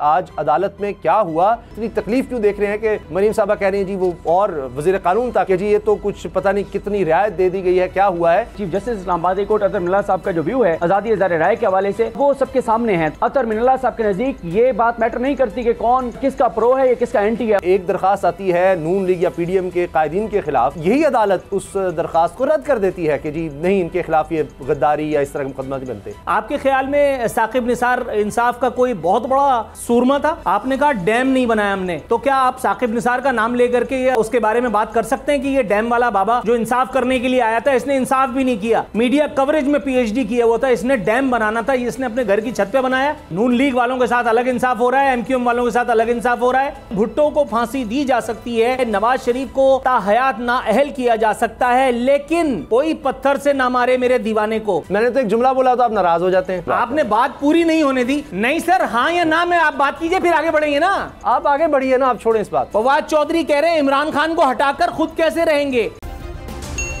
आज अदालत में क्या हुआ, इतनी तकलीफ क्यों देख रहे हैं कि मरीम साहबा कह रही हैं जी वो और वजीर कानून था कि जी ये तो कुछ पता नहीं कितनी रियायत दे दी गई है, क्या हुआ है। Chief justice Islamabad high court Athar Minallah साहब का जो व्यू है आजादी इज़हार राय के हवाले से वो सबके सामने है। अतर मिनल्ला साहब के नजदीक ये बात मैटर नहीं करती कि कौन किसका प्रो है या किसका एंटी है। एक दरखास्त आती है नून लीग या पीडीएम के कायदीन के खिलाफ, यही अदालत उस दरखास्त को रद्द कर देती है कि जी नहीं इनके खिलाफ ये गद्दारी या इस तरह के मुकदमा नहीं बनते। आपके ख्याल में साकिब निसार इंसाफ का कोई बहुत बड़ा सूरमा था? आपने कहा डैम नहीं बनाया हमने, तो क्या आप साकिब निसार का नाम लेकर के ये उसके बारे में बात कर सकते हैं कि ये डैम वाला बाबा जो इंसाफ करने के लिए आया था इसने इंसाफ भी नहीं किया, मीडिया कवरेज में पीएचडी किया हुआ था, इसने डैम बनाना था, इसने अपने घर की छत पे बनाया। नून लीग वालों के साथ अलग इंसाफ हो रहा है, एमक्यूएम वालों के साथ अलग इंसाफ हो रहा है। भुट्टो को फांसी दी जा सकती है, नवाज शरीफ को ताहयात नाअहल किया जा सकता है, लेकिन कोई पत्थर से ना मारे मेरे दीवाने को। मैंने तो एक जुमला बोला तो आप नाराज हो जाते हैं। आपने बात पूरी नहीं होने दी। नहीं सर, हाँ या ना में आप बात कीजिए, फिर आगे बढ़ेंगे ना। आप आगे बढ़िए ना, आप छोड़ें इस बात। फवाद चौधरी कह रहे हैं इमरान खान को हटाकर खुद कैसे रहेंगे।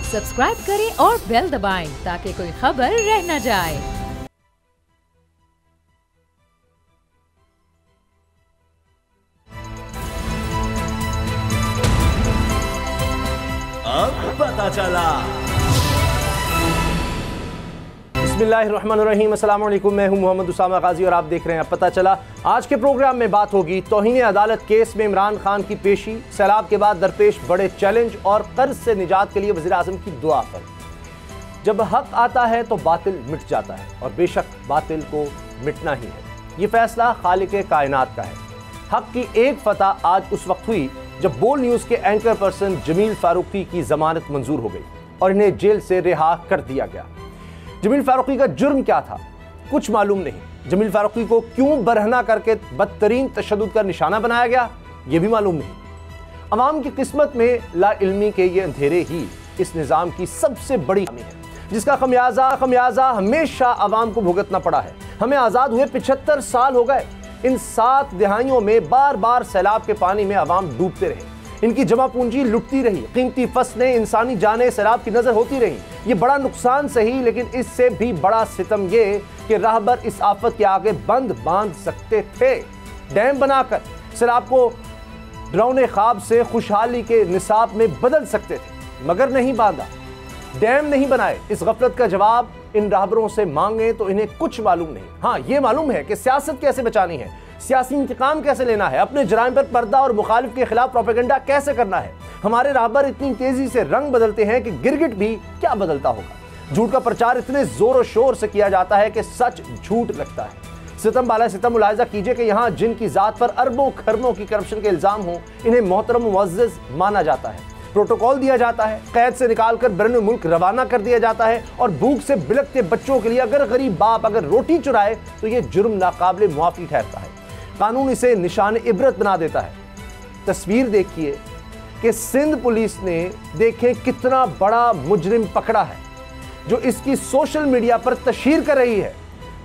सब्सक्राइब करें और बेल दबाएं ताकि कोई खबर रह न जाए। अब पता चला। बिस्मिल्लाहिर्रहमानिर्रहीम, अस्सलाम वालेकुम, मैं हूं मोहम्मद उसामा गाजी और आप देख रहे हैं अब पता चला। आज के प्रोग्राम में बात होगी तौहीन अदालत केस में इमरान खान की पेशी, सैलाब के बाद दरपेश बड़े चैलेंज और कर्ज से निजात के लिए वज़ीर आज़म की दुआ पर। जब हक आता है तो बातिल मिट जाता है और बेशक बातिल को मिटना ही है। ये फैसला खालिक़े कायनात का है। हक की एक फतह आज उस वक्त हुई जब बोल न्यूज़ के एंकर पर्सन जमील फारूकी की जमानत मंजूर हो गई और इन्हें जेल से रिहा कर दिया गया। जमील फारूकी का जुर्म क्या था कुछ मालूम नहीं। जमील फारूकी को क्यों बरहना करके बदतरीन तशद्दुद का निशाना बनाया गया ये भी मालूम नहीं। अवाम की किस्मत में लाइल्मी के ये अंधेरे ही इस निज़ाम की सबसे बड़ी खामी है, जिसका खमियाजा हमेशा अवाम को भुगतना पड़ा है। हमें आज़ाद हुए 75 साल हो गए। इन 7 दिहाइयों में बार बार सैलाब के पानी में अवाम डूबते रहे, इनकी जमा पूंजी लुटती रही, कीमती फसलें, इंसानी जानें सैलाब की नजर होती रही। ये बड़ा नुकसान सही, लेकिन इससे भी बड़ा सितम ये कि राहबर इस आफत के आगे बंद बांध सकते थे। डैम बनाकर सैलाब को डरावने ख्वाब से खुशहाली के निसाब में बदल सकते थे, मगर नहीं बांधा, डैम नहीं बनाए। इस गफलत का जवाब इन राहबरों से मांगे तो इन्हें कुछ मालूम नहीं। हाँ, ये मालूम है कि सियासत कैसे बचानी है, सियासी इंतकाम कैसे लेना है, अपने जराइम पर पर्दा और मुखालिफ के खिलाफ प्रोपेगेंडा कैसे करना है। हमारे राहबर इतनी तेजी से रंग बदलते हैं कि गिरगिट भी क्या बदलता होगा। झूठ का प्रचार इतने जोर और शोर से किया जाता है कि सच झूठ लगता है। सितम बाला सितम मुलाहिजा कीजिए कि यहाँ जिनकी जात पर अरबों खरबों की करप्शन के इल्जाम हो, इन्हें मोहतरम मुअज़्ज़ज़ माना जाता है, प्रोटोकॉल दिया जाता है, कैद से निकालकर बैरून मुल्क रवाना कर दिया जाता है, और भूख से बिलखते बच्चों के लिए अगर गरीब बाप अगर रोटी चुराए तो ये जुर्म नाकाबिल मुआफ़ी ठहरता है। कानून इसे निशान इबरत बना देता है। तस्वीर देखिए कि सिंध पुलिस ने देखें कितना बड़ा मुजरिम पकड़ा है जो इसकी सोशल मीडिया पर तशहीर कर रही है।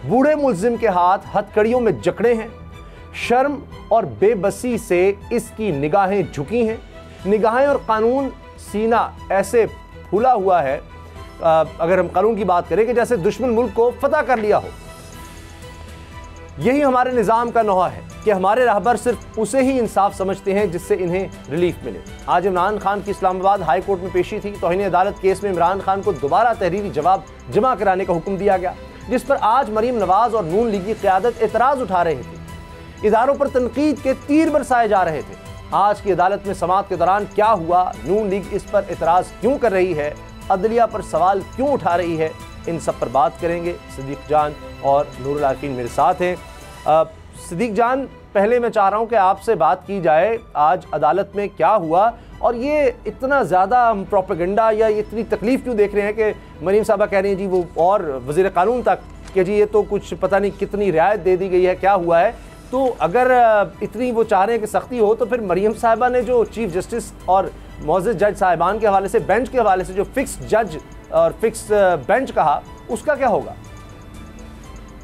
बूढ़े मुलजिम के हाथ हथकड़ियों में जकड़े हैं, शर्म और बेबसी से इसकी निगाहें झुकी हैं। निगाहें और कानून सीना ऐसे फूला हुआ है, अगर हम कानून की बात करें, कि जैसे दुश्मन मुल्क को फतह कर लिया हो। यही हमारे निज़ाम का नौहा है कि हमारे रहबर सिर्फ उसे ही इंसाफ समझते हैं जिससे इन्हें रिलीफ मिले। आज इमरान खान की इस्लामाबाद हाई कोर्ट में पेशी थी। तौहीन अदालत केस में इमरान खान को दोबारा तहरीरी जवाब जमा कराने का हुक्म दिया गया, जिस पर आज मरीम नवाज और नून लीग की क़यादत एतराज़ उठा रहे थे। इदारों पर तनकीद के तीर बरसाए जा रहे थे। आज की अदालत में समाअत के दौरान क्या हुआ, नून लीग इस पर एतराज़ क्यों कर रही है, अदलिया पर सवाल क्यों उठा रही है, इन सब पर बात करेंगे। सिद्दीक जान और नूरुल आरिफीन मेरे साथ हैं। सिद्दीक जान, पहले मैं चाह रहा हूँ कि आपसे बात की जाए, आज अदालत में क्या हुआ और ये इतना ज़्यादा हम प्रोपेगेंडा या इतनी तकलीफ़ क्यों देख रहे हैं कि मरीम साहबा कह रही हैं जी वो और वज़ीर कानून तक कि जी ये तो कुछ पता नहीं कितनी रियायत दे दी गई है, क्या हुआ है। तो अगर इतनी वो चाह रहे हैं कि सख्ती हो, तो फिर मरीम साहिबा ने जो चीफ जस्टिस और मोअज़्ज़ज़ जज साहिबान के हवाले से, बेंच के हवाले से जो फिक्स जज और फिक्स बेंच कहा, उसका क्या होगा?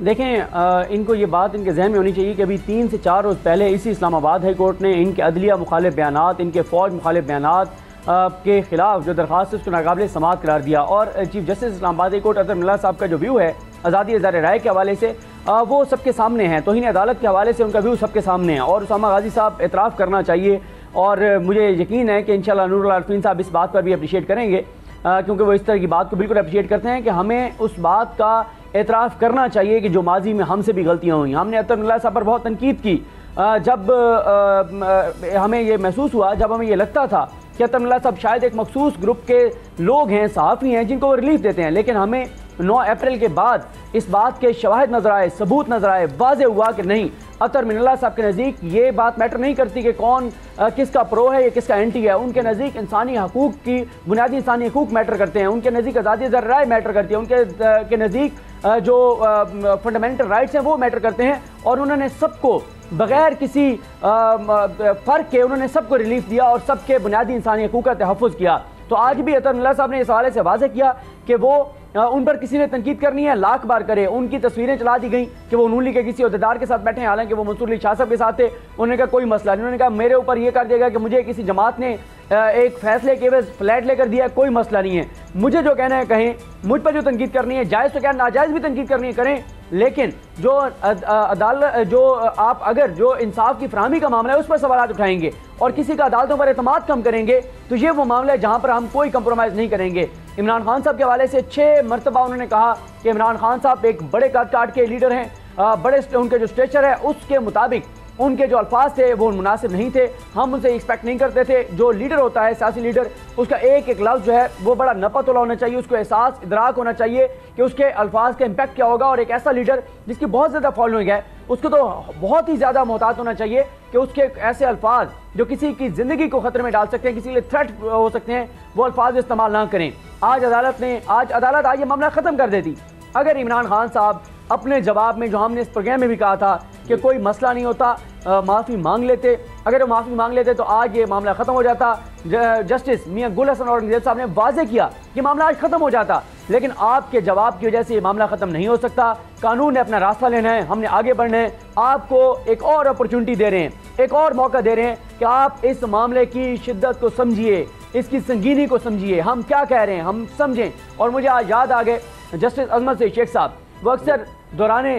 देखें, इनको ये बात इनके जहन में होनी चाहिए कि अभी 3 से 4 रोज़ पहले इसी इस्लामाबाद हाई कोर्ट ने इनके अदलिया मुखालिफ बयानात, इनके फ़ौज मुखालिफ बयानात के ख़िलाफ़ जो दरख्वास्त है उसको नाकाबिल समाअत करार दिया। और chief justice Islamabad high court Athar Minallah साहब का जो व्यू है आज़ादी इज़हार राय के हवाले से वो सबके सामने हैं। तौहीन अदालत के हवाले से उनका व्यू सबके सामने है और उसामा गाजी साहब एतराफ़ करना चाहिए और मुझे यकीन है कि इंशाल्लाह नूरुल आरिफीन साहब इस बात पर भी अप्रिशिएट करेंगे क्योंकि वो इस तरह की बात को बिल्कुल अप्रिशिएट करते हैं कि हमें उस बात का एतराफ़ करना चाहिए कि जो माजी में हमसे भी गलतियाँ हुई। हमने अतर मिनल्ला साहब पर बहुत तनकीद की जब हमें ये महसूस हुआ, जब हमें ये लगता था कि अतर मिनल्ला साहब शायद एक मखसूस ग्रुप के लोग हैं, सहाफ़ी हैं जिनको वो रिलीफ देते हैं, लेकिन हमें 9 अप्रैल के बाद इस बात के शवाहिद नजर आए, सबूत नजर आए, वाज़े हुआ कि नहीं, अतर मिनल्ला साहब के नज़दीक ये बात मैटर नहीं करती कि कौन किसका प्रो है या किसका एंटी है। उनके नज़दीक इंसानी हकूक़ की बुनियादी इंसानी हकूक़ मैटर करते हैं, उनके नज़दीक आज़ादी इज़हार राय मैटर करती है, उनके नज़दीक जो फंडामेंटल राइट्स हैं वो मैटर करते हैं और उन्होंने सबको बग़ैर किसी फ़र्क के उन्होंने सबको रिलीफ दिया और सबके बुनियादी इंसानी हकूक़ का तहफ़्फ़ुज़ किया। तो आज भी अतर मिनल्ला साहब ने इस हवाले से वाज़ेह किया कि वो उन पर किसी ने तनकीद करनी है लाख बार करे। उनकी तस्वीरें चला दी गई कि वो नून लीग के किसी अहदेदार के साथ बैठे हैं, हालांकि वो मंसूर अली शाह साहब के साथ थे। उन्होंने कहा कोई मसला नहीं, उन्होंने कहा मेरे ऊपर ये कर देगा कि मुझे किसी जमात ने एक फैसले के वजह फ्लैट लेकर दिया, कोई मसला नहीं है, मुझे जो कहना है कहें, मुझ पर जो तनकीद करनी है जायज़ तो क्या नाजायज़ भी तनकीद करनी है करें, लेकिन जो अदालत जो आप अगर जो इंसाफ की फराहमी का मामला है उस पर सवाल उठाएंगे और किसी का अदालतों पर एतमाद कम करेंगे तो ये वो मामला है जहाँ पर हम कोई कंप्रोमाइज़ नहीं करेंगे। इमरान खान साहब के हवाले से 6 मरतबा उन्होंने कहा कि इमरान खान साहब एक बड़े कद काट के लीडर हैं, बड़े उनके जो स्टेचर है उसके मुताबिक उनके जो अल्फाज थे वो मुनासिब नहीं थे, हम उनसे एक्सपेक्ट नहीं करते थे। जो लीडर होता है सियासी लीडर, उसका एक एक लफ्ज़ जो है वो बड़ा नपतुला होना चाहिए, उसको एहसास इदराक होना चाहिए कि उसके अल्फाज का इम्पैक्ट क्या होगा। और एक ऐसा लीडर जिसकी बहुत ज़्यादा फॉलोइंग है उसको तो बहुत ही ज़्यादा मोहतात होना चाहिए कि उसके ऐसे अल्फाज जो किसी की ज़िंदगी को ख़तरे में डाल सकते हैं, किसी के लिए थ्रेट हो सकते हैं, वो अल्फाज इस्तेमाल ना करें। आज अदालत आज ये मामला ख़त्म कर देती अगर इमरान खान साहब अपने जवाब में, जो हमने इस प्रोग्राम में भी कहा था कि कोई मसला नहीं होता, माफ़ी मांग लेते, अगर वो माफ़ी मांग लेते तो आज ये मामला ख़त्म हो जाता। जस्टिस मियां गुल हसन औरंगज़ेब साहब ने वाज़ेह किया कि मामला आज ख़त्म हो जाता, लेकिन आपके जवाब की वजह से ये मामला ख़त्म नहीं हो सकता। कानून ने अपना रास्ता लेना है, हमने आगे बढ़ना है। आपको एक और अपॉर्चुनिटी दे रहे हैं, एक और मौका दे रहे हैं कि आप इस मामले की शिद्दत को समझिए, इसकी संगीनी को समझिए, हम क्या कह रहे हैं हम समझें। और मुझे आज याद आ गए जस्टिस अजमत सईद शेख साहब, वो अक्सर दौराने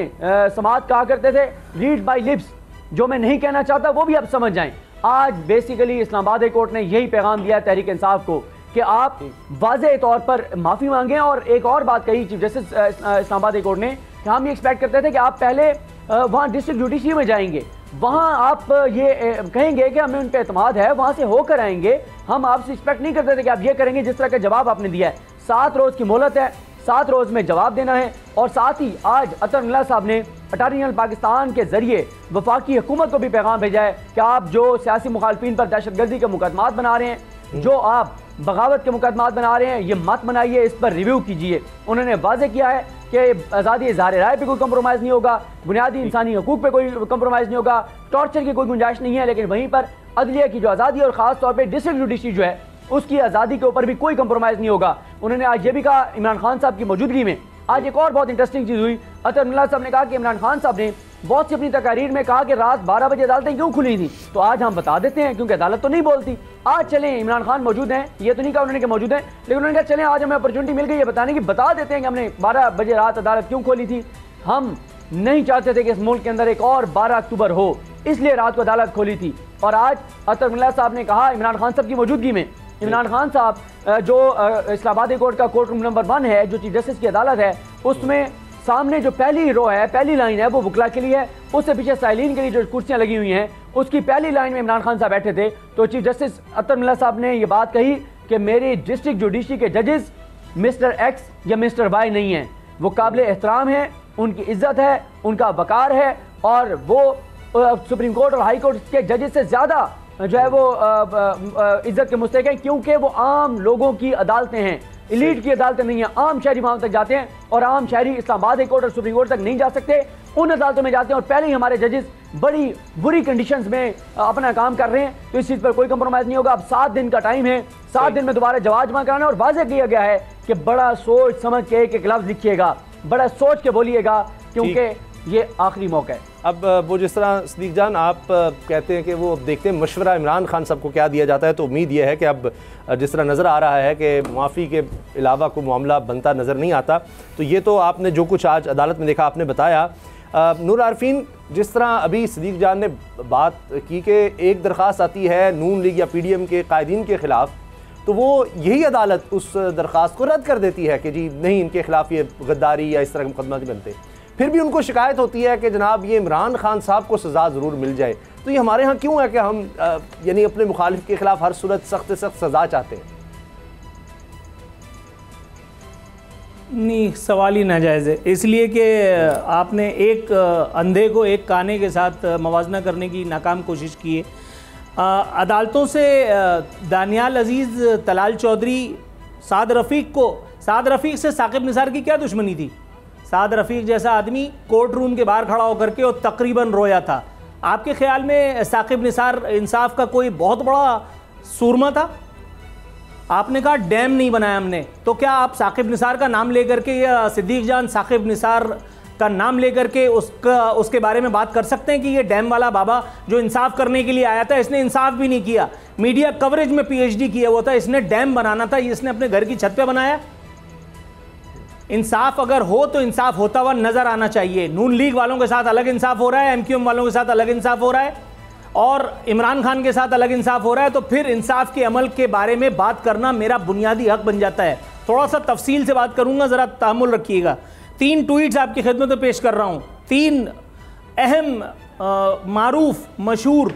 समाअत कहा करते थे रीड बाई लिप्स, जो मैं नहीं कहना चाहता वो भी आप समझ जाएं। आज बेसिकली इस्लामाबाद हाई कोर्ट ने यही पैगाम दिया है तहरीक इंसाफ को कि आप वाज़ेह तौर पर माफ़ी मांगें। और एक और बात कही chief justice Islamabad high court ने कि हम ये एक्सपेक्ट करते थे कि आप पहले वहाँ डिस्ट्रिक्ट जुडिशरी में जाएंगे, वहाँ आप ये कहेंगे कि हमें उन पर एतमाद है, वहाँ से होकर आएंगे। हम आपसे एक्सपेक्ट नहीं करते थे कि आप ये करेंगे जिस तरह का जवाब आपने दिया है। 7 रोज़ की मोहलत है, 7 रोज़ में जवाब देना है। और साथ ही आज अतर मिनल्ला साहब ने अटॉर्नी जनरल पाकिस्तान के जरिए वफाकी हुकूमत को भी पैगाम भेजा है कि आप जो सियासी मुखालफिन पर दहशतगर्दी के मुकदमात बना रहे हैं, जो आप बगावत के मुकदमात बना रहे हैं, ये मत बनाइए, इस पर रिव्यू कीजिए। उन्होंने वाज़ेह किया है कि आज़ादी इज़हार राय पे कोई कंप्रोमाइज़ नहीं होगा, बुनियादी इंसानी हकूक़ पे कोई कंप्रोमाइज़ नहीं होगा, टॉर्चर की कोई गुंजाइश नहीं है, लेकिन वहीं पर अदलिया की जो आज़ादी और ख़ास तौर पर डिस्ट्रिक्ट जुडिशरी जो है उसकी आज़ादी के ऊपर भी कोई कंप्रोमाइज़ नहीं होगा। उन्होंने आज ये भी कहा इमरान खान साहब की मौजूदगी में। आज एक और बहुत इंटरेस्टिंग चीज़ हुई, अतर मिनल्ला साहब ने कहा कि इमरान खान साहब ने बहुत सी अपनी तकारीर में कहा कि रात 12 बजे अदालतें क्यों खुली थी, तो आज हम बता देते हैं क्योंकि अदालत तो नहीं बोलती। आज चलें, इमरान खान मौजूद हैं, ये तो नहीं कहा उन्होंने कि मौजूद हैं, लेकिन उन्होंने कहा चलें आज हमें अपॉर्चुनिटी मिल गई है बताने की, बता देते हैं कि हमने 12 बजे रात अदालत क्यों खोली थी। हम नहीं चाहते थे कि इस मुल्क के अंदर एक और 12 अक्टूबर हो, इसलिए रात को अदालत खोली थी। और आज अतर मिनल्ला साहब ने कहा इमरान खान साहब की मौजूदगी में, इमरान खान साहब जो इस्लामाबाद हाई कोर्ट का कोर्ट रूम नंबर 1 है, जो चीफ जस्टिस की अदालत है, उसमें सामने जो पहली रो है, पहली लाइन है, वो वकला के लिए है, उससे पीछे साइलिन के लिए जो कुर्सियां लगी हुई हैं उसकी पहली लाइन में इमरान खान साहब बैठे थे। तो चीफ जस्टिस अतर मिनल्ला साहब ने ये बात कही कि मेरी डिस्ट्रिक्ट जुडिशरी के जजेस मिस्टर एक्स या मिस्टर वाई नहीं हैं, वो काबिल एहतराम हैं, उनकी इज्जत है, उनका वकार है, और वो सुप्रीम कोर्ट और हाई कोर्ट के जजेस से ज़्यादा जो है वो इज्जत के मुस्तहिक हैं, क्योंकि वो आम लोगों की अदालतें हैं, एलीट की अदालतें नहीं हैं। आम शहरी वहाँ तक जाते हैं और आम शहरी इस्लामाबाद हाई कोर्ट और सुप्रीम कोर्ट तक नहीं जा सकते, उन अदालतों में जाते हैं। और पहले ही हमारे जजेस बड़ी बुरी कंडीशंस में अपना काम कर रहे हैं, तो इस चीज़ पर कोई कंप्रोमाइज़ नहीं होगा। अब 7 दिन का टाइम है, 7 दिन में दोबारा जवाब जमा कराना। और वाज़ेह किया गया है कि बड़ा सोच समझ के एक एक लफ्ज़ लिखिएगा, बड़ा सोच के बोलिएगा, क्योंकि ये आखिरी मौका है। अब वो जिस तरह सदीक जान आप कहते हैं कि वो देखते हैं मशवरा इमरान खान साहब को क्या दिया जाता है, तो उम्मीद ये है कि अब जिस तरह नज़र आ रहा है कि माफ़ी के अलावा कोई मामला बनता नज़र नहीं आता। तो ये तो आपने जो कुछ आज अदालत में देखा आपने बताया। नूर आरफीन, जिस तरह अभी सदीक जान ने बात की कि एक दरख्वास्त आती है नून लीग या PDM के कायदीन के ख़िलाफ़, तो वो यही अदालत उस दरख्वास्त को रद्द कर देती है कि जी नहीं, इनके खिलाफ ये गद्दारी या इस तरह के मुकदमा नहीं बनते। फिर भी उनको शिकायत होती है कि जनाब ये इमरान खान साहब को सज़ा ज़रूर मिल जाए। तो ये हमारे यहाँ क्यों है कि हम यानी अपने मुखालिफ के खिलाफ हर सूरत सख्त से सख्त सज़ा चाहते हैं? नहीं, सवाल ही नाजायज़ है, इसलिए कि आपने एक अंधे को एक काने के साथ मवाजना करने की नाकाम कोशिश की है। अदालतों से दानियाल अजीज़, तलाल चौधरी, साद रफ़ीक से साकिब निसार की क्या दुश्मनी थी? साद रफ़ीक जैसा आदमी कोर्ट रूम के बाहर खड़ा होकर के और तकरीबन रोया था। आपके ख्याल में साकिब निसार इंसाफ का कोई बहुत बड़ा सूरमा था? आपने कहा डैम नहीं बनाया हमने, तो क्या आप साकिब निसार का नाम लेकर के या सिद्दीक जान साकिब निसार का नाम लेकर के उसके बारे में बात कर सकते हैं कि ये डैम वाला बाबा जो इंसाफ करने के लिए आया था, इसने इंसाफ भी नहीं किया, मीडिया कवरेज में PhD किया हुआ था, इसने डैम बनाना था, इसने अपने घर की छत पे बनाया? इंसाफ अगर हो तो इंसाफ होता हुआ नजर आना चाहिए। नून लीग वालों के साथ अलग इंसाफ हो रहा है, MQM वालों के साथ अलग इंसाफ हो रहा है, और इमरान खान के साथ अलग इंसाफ हो रहा है। तो फिर इंसाफ के अमल के बारे में बात करना मेरा बुनियादी हक बन जाता है। थोड़ा सा तफसील से बात करूंगा, जरा तहम्मुल रखिएगा। 3 ट्वीट्स आपकी खिदमत में पेश कर रहा हूं। 3 अहम मारूफ मशहूर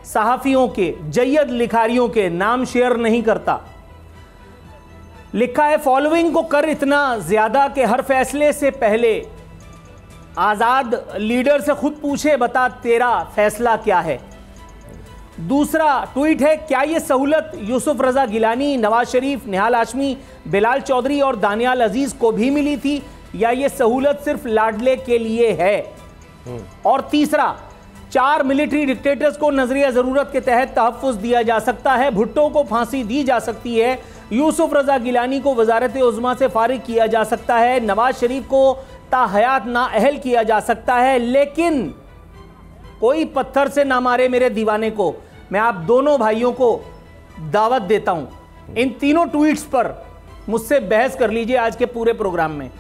सहाफ़ियों के, जय्यद लिखारियों के नाम शेयर नहीं करता। लिखा है, फॉलोइंग को कर इतना ज्यादा कि हर फैसले से पहले आजाद लीडर से खुद पूछे, बता तेरा फैसला क्या है। दूसरा ट्वीट है, क्या यह सहूलत यूसुफ रजा गिलानी, नवाज शरीफ, निहाल हाशमी, बिलाल चौधरी और दानियाल अजीज को भी मिली थी, या यह सहूलत सिर्फ लाडले के लिए है? और तीसरा, 4 मिलिट्री डिक्टेटर्स को नजरिया जरूरत के तहत तहफ्फुज दिया जा सकता है, भुट्टो को फांसी दी जा सकती है, यूसुफ रजा गिलानी को वजारत उज़्मा से फारिग किया जा सकता है, नवाज शरीफ को ताहयात नाअहल किया जा सकता है, लेकिन कोई पत्थर से ना मारे मेरे दीवाने को। मैं आप दोनों भाइयों को दावत देता हूं, इन तीनों ट्वीट्स पर मुझसे बहस कर लीजिए आज के पूरे प्रोग्राम में।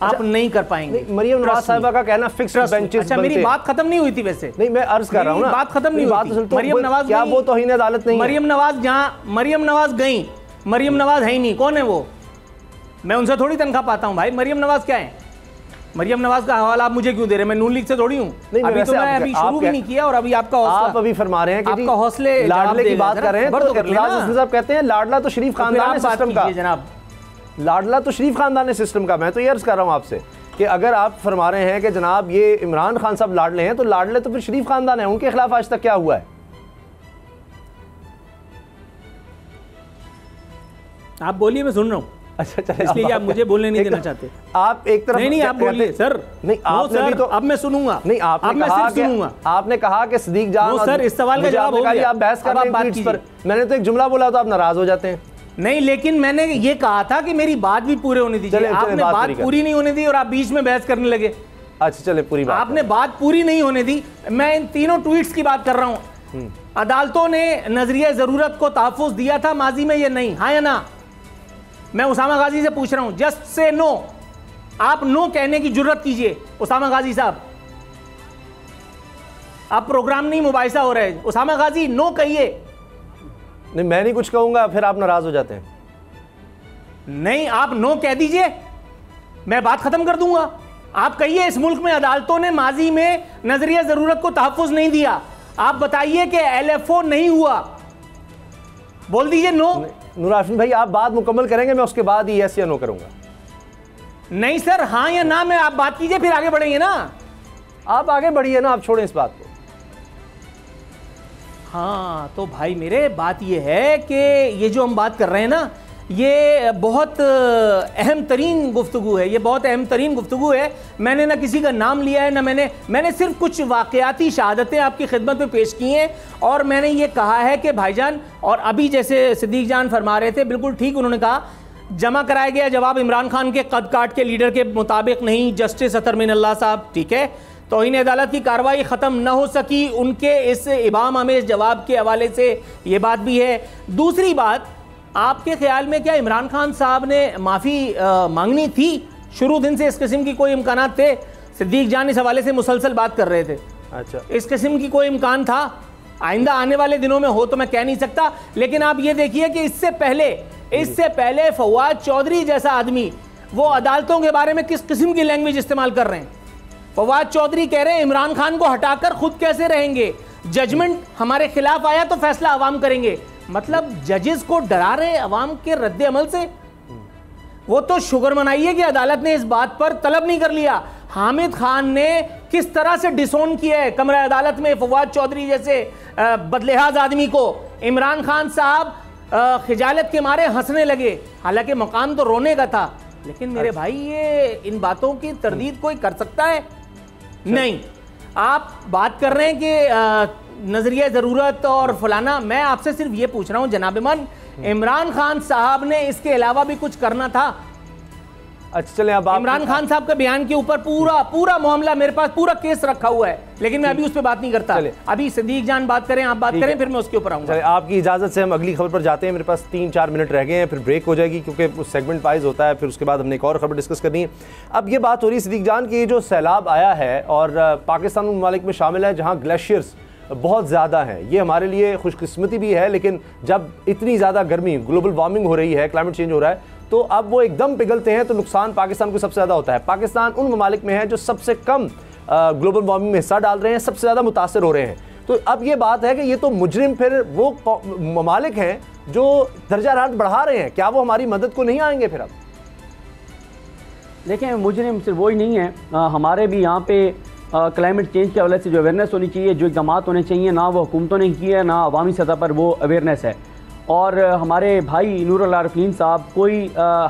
आप नहीं कर पाएंगे। मरियम नवाज साहिबा का कहना फिक्स्ड बेंचेस। अच्छा, मेरी बात खत्म नहीं हुई थी वैसे। नहीं, मैं अर्ज कर रहा हूं ना, बात खत्म नहीं हुई थी। मरियम नवाज, क्या वो तौहीन अदालत नहीं? मरियम नवाज जहां मरियम नवाज गई, मरियम नवाज है ही नहीं। कौन है वो? मैं उनसे थोड़ी तनख्वाह पाता हूं भाई। मरियम नवाज क्या है? मरियम नवाज का हवाला आप मुझे क्यों दे रहे हैं? मैं नून लीग से थोड़ी हूं। अभी तो मैं अभी शुरू भी नहीं किया और अभी आपका हौसला, आप अभी फरमा रहे हैं कि आपका हौसले लाडले की बात कर रहे हैं। तो साहब कहते हैं लाडला तो शरीफ खानदान सिस्टम का, जनाब लाडला तो शरीफ खानदान सिस्टम का। मैं तो ये अर्ज कर रहा हूं आपसे कि अगर आप फरमा रहे हैं कि जनाब ये इमरान खान साहब लाडले हैं, तो लाडले तो फिर शरीफ खानदान है, उनके खिलाफ आज तक क्या हुआ है? आप बोलिए, मैं सुन रहा हूं। अच्छा चलिए, इसलिए आप मुझे बोलने नहीं देना चाहते। आप एक तरफ नहीं आप बोलिए सर। नहीं आपने भी तो, अब मैं सुनूंगा। नहीं आपने कहा कि सदीक जान सर इस सवाल का जवाब हो गया। आप बहस कर रहे हैं पर, मैंने तो एक जुमला बोला तो आप नाराज हो जाते हैं। नहीं, लेकिन मैंने ये कहा था कि मेरी बात भी पूरे होने दीजिए। आपने बात पूरी नहीं होने दी और आप बीच में बहस करने लगे। अच्छा चले, पूरी बात आपने बात पूरी नहीं होने दी। मैं इन तीनों ट्वीट्स की बात कर रहा हूं। अदालतों ने नजरिया जरूरत को तहफ्फुज दिया था माजी में, ये नहीं, हाँ या ना? मैं उसामा गाजी से पूछ रहा हूं, जस्ट से नो। आप नो कहने की जुर्रत कीजिए उसामा गाजी साहब। आप प्रोग्राम नहीं मुबाहिसा हो रहे, उसामा गाजी नो कहिए। नहीं, मैं नहीं कुछ कहूंगा, फिर आप नाराज हो जाते हैं। नहीं, आप नो कह दीजिए, मैं बात खत्म कर दूंगा। आप कहिए इस मुल्क में अदालतों ने माजी में नजरिया जरूरत को तहफ्फुज नहीं दिया। आप बताइए कि LFO नहीं हुआ, बोल दीजिए नो। नूर आरफीन भाई आप बात मुकम्मल करेंगे, मैं उसके बाद ही यस या नो करूंगा। नहीं सर, हाँ या ना में आप बात कीजिए, फिर आगे बढ़ेंगे ना। आप आगे बढ़िए ना, आप छोड़ें इस बात को। हाँ तो भाई मेरे बात ये है कि ये जो हम बात कर रहे हैं ना, ये बहुत अहम तरीन गुफ्तगू है, ये बहुत अहम तरीन गुफ्तगू है। मैंने ना किसी का नाम लिया है, ना मैंने सिर्फ कुछ वाक़याती शहादतें आपकी खिदमत में पेश की हैं, और मैंने ये कहा है कि भाईजान, और अभी जैसे सिद्दीक जान फरमा रहे थे, बिल्कुल ठीक उन्होंने कहा, जमा कराया गया जवाब इमरान खान के कद काट के लीडर के मुताबिक नहीं। जस्टिस अतर मिनल्लाह साहब, ठीक है, तौहीन अदालत की कार्रवाई ख़त्म न हो सकी उनके इस इबाम आमेज जवाब के हवाले से, ये बात भी है। दूसरी बात, आपके ख्याल में क्या इमरान खान साहब ने माफ़ी मांगनी थी? शुरू दिन से इस किस्म की कोई इम्कानात थे? सिद्दीक जान इस हवाले से मुसलसल बात कर रहे थे। अच्छा, इस किस्म की कोई इम्कान था? आइंदा आने वाले दिनों में हो तो मैं कह नहीं सकता, लेकिन आप ये देखिए कि इससे पहले फवाद चौधरी जैसा आदमी वो अदालतों के बारे में किस किस्म की लैंग्वेज इस्तेमाल कर रहे हैं। फवाद चौधरी कह रहे हैं इमरान खान को हटाकर खुद कैसे रहेंगे, जजमेंट हमारे खिलाफ आया तो फैसला अवाम करेंगे। मतलब जजेस को डरा रहे अवाम के रद्द अमल से। वो तो शुक्र मनाइए कि अदालत ने इस बात पर तलब नहीं कर लिया। हामिद खान ने किस तरह से डिसोन किया है कमरा अदालत में फवाद चौधरी जैसे बदलिहाज आदमी को। इमरान खान साहब खिजालत के मारे हंसने लगे, हालांकि मकाम तो रोने का था। लेकिन मेरे भाई, ये इन बातों की तरदीद कोई कर सकता है? नहीं। आप बात कर रहे हैं कि नजरिया ज़रूरत और फलाना, मैं आपसे सिर्फ ये पूछ रहा हूँ जनाब मन, इमरान खान साहब ने इसके अलावा भी कुछ करना था? अच्छा चलें, अब इमरान खान साहब के बयान के ऊपर पूरा मामला, मेरे पास पूरा केस रखा हुआ है, लेकिन मैं अभी उस पर बात नहीं करता। अभी सिद्दीक जान बात करें, आप बात करें, फिर मैं उसके ऊपर आऊंगा। आपकी इजाजत से हम अगली खबर पर जाते हैं। मेरे पास 3-4 मिनट रह गए हैं, फिर ब्रेक हो जाएगी क्योंकि उस सेगमेंट वाइज होता है, फिर उसके बाद हमने एक और खबर डिस्कस करनी है। अब ये बात हो रही है सिद्दीक जान की, जो सैलाब आया है और पाकिस्तान उन ममालिक में शामिल है जहाँ ग्लेशियर्स बहुत ज़्यादा हैं। ये हमारे लिए खुशकिस्मती भी है, लेकिन जब इतनी ज़्यादा गर्मी, ग्लोबल वार्मिंग हो रही है, क्लाइमेट चेंज हो रहा है, तो अब वो एकदम पिघलते हैं तो नुकसान पाकिस्तान को सबसे ज़्यादा होता है। पाकिस्तान उन ममालिक में है जो सबसे कम ग्लोबल वार्मिंग में हिस्सा डाल रहे हैं, सबसे ज़्यादा मुतासर हो रहे हैं। तो अब ये बात है कि ये तो मुजरिम फिर वो ममालिक हैं जो दर्जा हरारत बढ़ा रहे हैं, क्या वो हमारी मदद को नहीं आएंगे फिर? अब देखें, मुजरिम सिर्फ वही नहीं है, हमारे भी यहाँ पे क्लाइमेट चेंज के हवाले से जो अवेयरनेस होनी चाहिए, जो इक़दाम होने चाहिए, ना वो हुकूमतों ने किए है, ना अवामी सतह पर वो अवेयरनेस है। और हमारे भाई नूरुल आरिफीन साहब कोई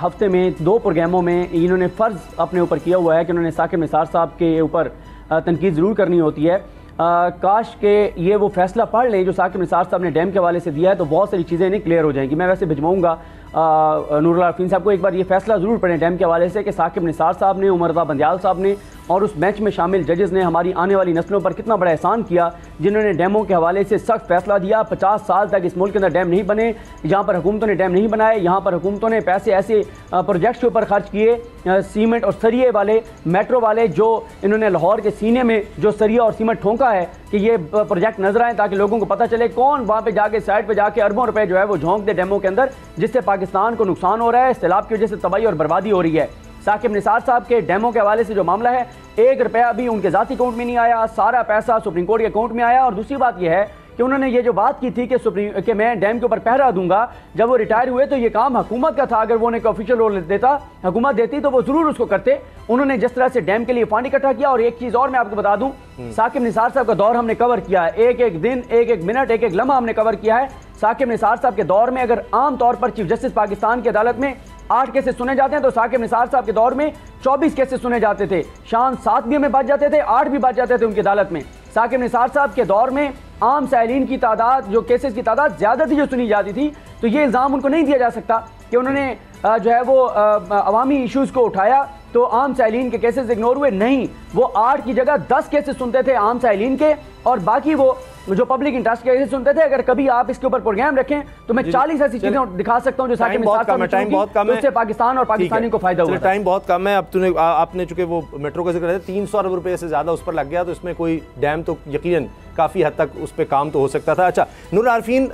हफ्ते में 2 प्रोग्रामों में इन्होंने फ़र्ज़ अपने ऊपर किया हुआ है कि उन्होंने साकिब निसार साहब के ऊपर तनकीद ज़रूर करनी होती है। काश के ये वो फैसला पढ़ लें जो साकिब निसार साहब ने डैम के हवाले से दिया है, तो बहुत सारी चीज़ें इन्हें क्लियर हो जाएंगी। मैं वैसे भिजवाऊँगा नूरुल आरिफीन साहब को, एक बार ये फैसला ज़रूर पढ़ें डैम के हवाले से कि साकिब निसार साहब ने, उमर रज़ा बंदियाल साहब ने और उस मैच में शामिल जजेस ने हमारी आने वाली नस्लों पर कितना बड़ा एहसान किया, जिन्होंने डैमों के हवाले से सख्त फैसला दिया। 50 साल तक इस मुल्क के अंदर डैम नहीं बने, जहाँ पर हुकूमतों ने डैम नहीं बनाए, यहाँ पर हुकूमतों ने पैसे ऐसे प्रोजेक्ट्स के ऊपर खर्च किए, सीमेंट और सरिये वाले, मेट्रो वाले, जो इन्होंने लाहौर के सीने में जो सरिया और सीमेंट ठोंका है कि ये प्रोजेक्ट नजर आए ताकि लोगों को पता चले। कौन वहाँ पे जाके साइड पे जाके अरबों रुपए जो है वो झोंक दे डैमों के अंदर, जिससे पाकिस्तान को नुकसान हो रहा है, सैलाब की वजह से तबाही और बर्बादी हो रही है। साकिब निसार साहब के डैमों के हवाले से जो मामला है, 1 रुपया भी उनके ज़ाती अकाउंट में नहीं आया, सारा पैसा सुप्रीम कोर्ट के अकाउंट में आया। और दूसरी बात यह है कि उन्होंने ये जो बात की थी कि मैं डैम के ऊपर पहरा दूंगा, जब वो रिटायर हुए तो ये काम हुकूमत का था। अगर वो उन्हें ऑफिशियल रोल देता, हुकूमत देती, तो वो जरूर उसको करते। उन्होंने जिस तरह से डैम के लिए फंड इकट्ठा किया, और एक चीज और मैं आपको बता दूं, साकिब निसार साहब का दौर हमने कवर किया है, एक एक दिन, एक एक मिनट, एक एक लम्हा हमने कवर किया है। साकिब निसार साहब के दौर में अगर आम तौर पर चीफ जस्टिस पाकिस्तान की अदालत में 8 केसेस सुने जाते हैं, तो साकिब निसार साहब के दौर में 24 केसेस सुने जाते थे। शान 7 भी हमें बच जाते थे, 8 भी बच जाते थे उनकी अदालत में। साकिब निसार साहब के दौर में आम साइलिन की तादाद, जो केसेस की तादाद ज्यादा थी जो सुनी जाती थी, तो ये इल्ज़ाम उनको नहीं दिया जा सकता कि उन्होंने जो है वो अवामी इश्यूज़ को उठाया तो आम साइलिन के केसेस इग्नोर हुए। नहीं, वो 8 की जगह 10 केसेस सुनते थे आम साइलिन के, और बाकी वो जो पब्लिक इंटरेस्ट के केसेस सुनते थे। अगर कभी आप इसके ऊपर प्रोग्राम रखें तो मैं 40 ऐसी चीजें दिखा सकता हूं जो साकिब निसार साहब ने, टाइम बहुत कम है, उससे पाकिस्तान और पाकिस्तानी को फायदा हुआ। टाइम बहुत कम है। अब आपने चूंकि वो मेट्रो का जिक्र है, 300 अरब रुपए से ज्यादा उस पर लग गया, तो इसमें कोई डैम तो यकीनन काफी हद तक उस पर काम तो हो सकता था। अच्छा नूरुल आरिफीन,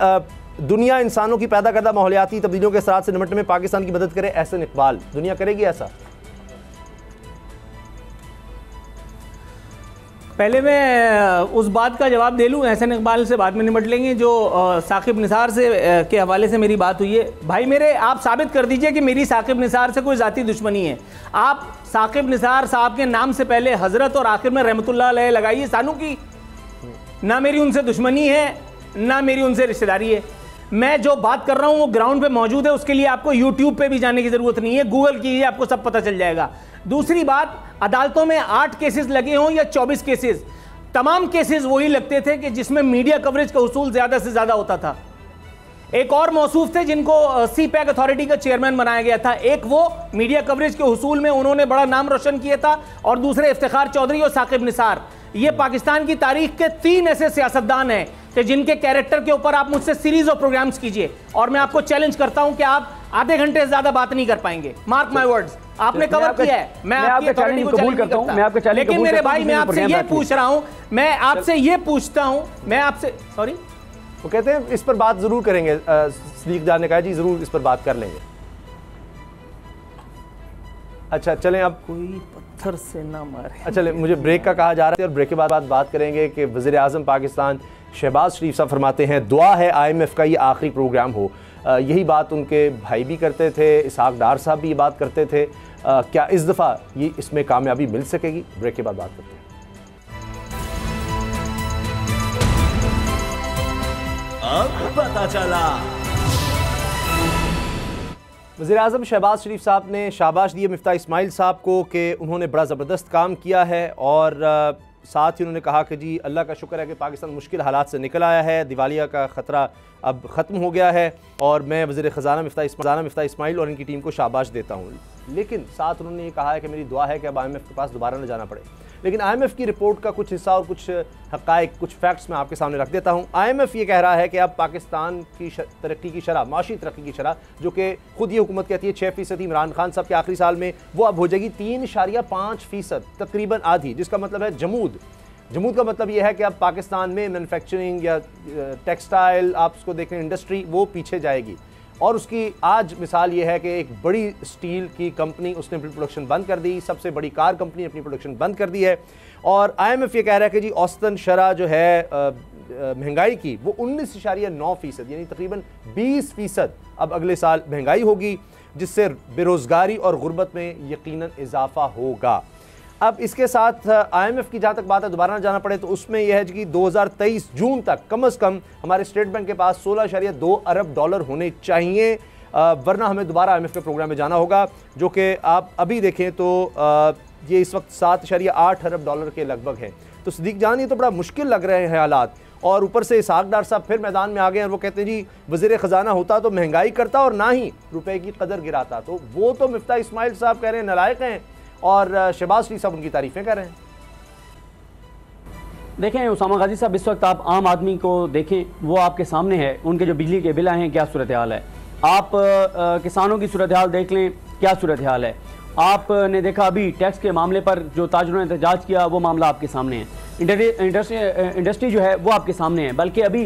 दुनिया इंसानों की पैदा करदा माहौलियाती तब्दीलियों के असरात से निपटने में पाकिस्तान की मदद करे, एहसन इकबाल, दुनिया करेगी ऐसा? पहले मैं उस बात का जवाब दे लूँ, एहसन इकबाल से बाद में निपट लेंगे। जो साकिब निसार से के हवाले से मेरी बात हुई है, भाई मेरे, आप साबित कर दीजिए कि मेरी साकिब निसार से कोई ज़ाती दुश्मनी है। आप साकिब निसार साहब के नाम से पहले हज़रत और आखिर में रहमतुल्लाह अलैह लगाइए सानू की। ना मेरी उनसे दुश्मनी है, ना मेरी उनसे रिश्तेदारी है। मैं जो बात कर रहा हूँ वो ग्राउंड पे मौजूद है, उसके लिए आपको यूट्यूब पे भी जाने की ज़रूरत नहीं है, गूगल कीजिए, आपको सब पता चल जाएगा। दूसरी बात, अदालतों में 8 केसेस लगे हों या 24 केसेस, तमाम केसेस वही लगते थे कि जिसमें मीडिया कवरेज का उसूल ज़्यादा से ज़्यादा होता था। एक और मौसूफ थे जिनको सी पैक अथॉरिटी का चेयरमैन बनाया गया था। एक वो मीडिया कवरेज के हुसूल में उन्होंने बड़ा नाम रोशन किया था, और दूसरे इफ्तिखार चौधरी और साकिब निसार। ये पाकिस्तान की तारीख के 3 ऐसे सियासतदान हैं कि जिनके कैरेक्टर के ऊपर आप मुझसे सीरीज ऑफ प्रोग्राम्स कीजिए, और मैं आपको चैलेंज करता हूं कि आप आधे घंटे से ज्यादा बात नहीं कर पाएंगे। मार्क माय वर्ड्स, आपने कवर किया है, मैं आपकी अथॉरिटी को चैलेंज करता हूं। लेकिन मेरे भाई, मैं आपसे ये पूछ रहा हूं, मैं आपसे ये पूछता हूं, मैं आपसे सॉरी, वो कहते हैं इस पर बात जरूर करेंगे। सदीक जान ने कहा जी जरूर इस पर बात कर लेंगे। अच्छा चलें, अब कोई पत्थर से ना मारे। अच्छा, मुझे ब्रेक का कहा जा रहा है, और ब्रेक के बाद बात करेंगे कि वज़ीर आज़म पाकिस्तान शहबाज शरीफ साहब फरमाते हैं दुआ है IMF का ये आखिरी प्रोग्राम हो। यही बात उनके भाई भी करते थे, इसहाक डार साहब भी ये बात करते थे। क्या इस दफ़ा ये इसमें कामयाबी मिल सकेगी? ब्रेक के बाद बात करते हैं। अब पता चला। वज़ीर आज़म शहबाज शरीफ साहब ने शाबाश दी मिफ्ता इस्माइल साहब को कि उन्होंने बड़ा ज़बरदस्त काम किया है, और साथ ही उन्होंने कहा कि जी अल्लाह का शुक्र है कि पाकिस्तान मुश्किल हालात से निकल आया है, दिवालिया का ख़तरा अब ख़त्म हो गया है, और मैं वज़ीर ख़जाना मिफ्ता इस्माइल और इनकी टीम को शाबाश देता हूँ। लेकिन साथ उन्होंने ये कहा है कि मेरी दुआ है कि अब IMF के पास दोबारा न जाना पड़े। लेकिन IMF की रिपोर्ट का कुछ हिस्सा और कुछ हक़ाइक़, कुछ फैक्ट्स मैं आपके सामने रख देता हूँ। IMF ये कह रहा है कि अब पाकिस्तान की तरक्की की शरह, माशी तरक्की की शरह, जो कि खुद ये हुकूमत कहती है 6% इमरान खान साहब के आखिरी साल में, वो अब हो जाएगी 3.5%, तकरीबन आधी। जिसका मतलब है जमूद का मतलब ये है कि अब पाकिस्तान में मैन्युफैक्चरिंग या टेक्सटाइल, आप उसको देखें इंडस्ट्री, वो पीछे जाएगी। और उसकी आज मिसाल ये है कि एक बड़ी स्टील की कंपनी उसने अपनी प्रोडक्शन बंद कर दी, सबसे बड़ी कार कंपनी अपनी प्रोडक्शन बंद कर दी है। और IMF ये कह रहा है कि जी औसतन शरह जो है महंगाई की वो 19.9%, यानी तकरीबन 20% अब अगले साल महंगाई होगी, जिससे बेरोज़गारी और गुर्बत में यकीनन इजाफा होगा। अब इसके साथ IMF की जहाँ तक बात है दोबारा ना जाना पड़े, तो उसमें यह है कि 2023 जून तक कम अज़ कम हमारे स्टेट बैंक के पास $16.2 अरब होने चाहिए, वरना हमें दोबारा IMF के प्रोग्राम में जाना होगा, जो कि आप अभी देखें तो ये इस वक्त $7.8 अरब के लगभग है। तो सदीक जान, ये तो बड़ा मुश्किल लग रहे हैं हालात, और ऊपर से इसहाक डार साहब फिर मैदान में आ गए हैं। वो कहते हैं जी वज़ीर ख़जाना होता तो महंगाई करता और ना ही रुपए की कदर गिराता। तो वो तो मिफ्ता इस्माइल साहब कह रहे हैं नलायक हैं, और शहबाज शरीफ साहब उनकी तारीफ़ें कर रहे हैं। देखें उसामा गाजी साहब, इस वक्त आप आम आदमी को देखें, वो आपके सामने है, उनके जो बिजली के बिल आए हैं क्या सूरत हाल है। आप किसानों की सूरत हाल देख लें, क्या सूरत हाल है। आपने देखा अभी टैक्स के मामले पर जो ताजरों ने एहतजाज किया, वो मामला आपके सामने है। इंडस्ट्री जो है वो आपके सामने है। बल्कि अभी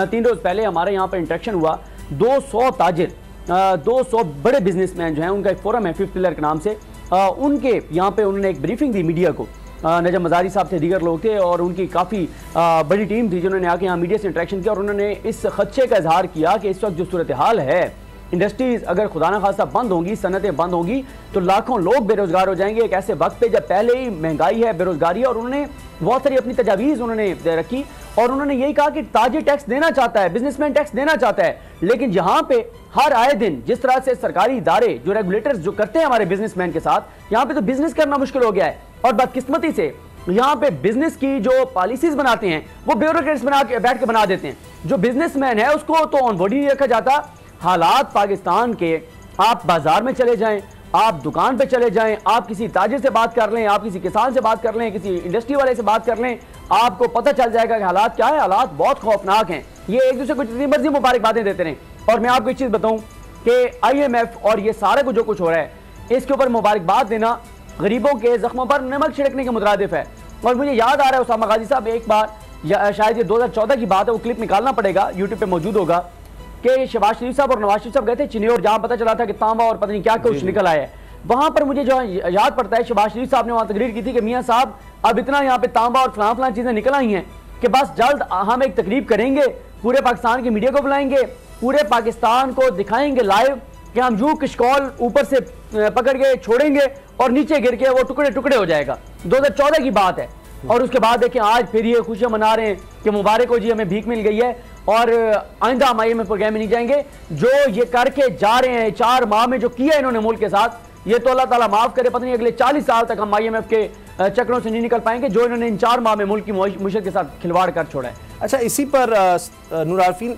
3 रोज़ पहले हमारे यहाँ पर इंटरेक्शन हुआ, 200 ताजिर, 200 बड़े बिजनेसमैन जो हैं, उनका एक फोरम है 5th पिलर के नाम से, उनके यहाँ पे उन्होंने एक ब्रीफिंग दी मीडिया को। नजम मजारी साहब थे, दीगर लोग थे, और उनकी काफ़ी बड़ी टीम थी जिन्होंने आके यहाँ मीडिया से इंटरेक्शन किया, और उन्होंने इस खदशे का इजहार किया कि इस वक्त जो सूरत हाल है, इंडस्ट्रीज अगर खुदा न खासा बंद होंगी, सनतें बंद होंगी, तो लाखों लोग बेरोजगार हो जाएंगे एक ऐसे वक्त पे जब पहले ही महंगाई है, बेरोजगारी है। और उन्होंने बहुत सारी अपनी तजावीज़ उन्होंने रखी, और उन्होंने यही कहा कि ताजिर टैक्स देना चाहता है, बिजनेसमैन टैक्स देना चाहता है, लेकिन जहां पे हर आए दिन जिस तरह से सरकारी इदारे जो रेगुलेटर्स जो करते हैं हमारे बिजनेसमैन के साथ, यहाँ पे तो बिजनेस करना मुश्किल हो गया है। और बदकिस्मती से यहाँ पे बिजनेस की जो पॉलिसीज बनाते हैं वो ब्यूरोक्रेट्स बैठ के बना देते हैं। जो बिजनेसमैन है उसको तो ऑन बोर्ड ही नहीं रखा जाता। हालात पाकिस्तान के, आप बाजार में चले जाएं, आप दुकान पे चले जाएं, आप किसी ताजिर से बात कर लें, आप किसी किसान से बात कर लें, किसी इंडस्ट्री वाले से बात कर लें, आपको पता चल जाएगा कि हालात क्या है। हालात बहुत खौफनाक हैं। ये एक दूसरे को जितनी मर्जी मुबारकबादें देते रहें। और मैं आपको एक चीज़ बताऊं कि IMF और ये सारा कुछ जो कुछ हो रहा है, इसके ऊपर मुबारकबाद देना गरीबों के जख्मों पर नमक छिड़कने के मुतरादिफ है। और मुझे याद आ रहा है उसामा गाजी साहब, एक बार शायद ये 2014 की बात है, वो क्लिप निकालना पड़ेगा, यूट्यूब पे मौजूद होगा, कि शहबाज शरीफ साहब और नवाज शरीफ साहब गए थे चिन्योर, जहां पता चला था कि तांबा और पता नहीं क्या कुछ निकल आया है। वहां पर मुझे जो याद पड़ता है, शहबाज शरीफ साहब ने वहां तकरीर की थी कि मियां साहब अब इतना यहाँ पे तांबा और फलां चीजें निकल आई हैं कि बस जल्द हम एक तकरीब करेंगे, पूरे पाकिस्तान की मीडिया को बुलाएंगे, पूरे पाकिस्तान को दिखाएंगे लाइव कि हम यूं किशकौल ऊपर से पकड़ के छोड़ेंगे और नीचे गिर के वो टुकड़े टुकड़े हो जाएगा। 2014 की बात है। और उसके बाद देखें आज फिर ये खुशियां मना रहे हैं कि मुबारक हो जी, हमें भीख मिल गई है और आइंदा हम IMF प्रोग्राम में नहीं जाएंगे। जो ये करके जा रहे हैं 4 माह में, जो किया इन्होंने मुल्क के साथ, ये तो अल्लाह ताला माफ करे, पता नहीं अगले 40 साल तक हम IMF के चक्रों से नहीं निकल पाएंगे जो इन्होंने इन 4 माह में मुल्क की मुईशत के साथ खिलवाड़ कर छोड़ा है। अच्छा, इसी पर नूर आरफीन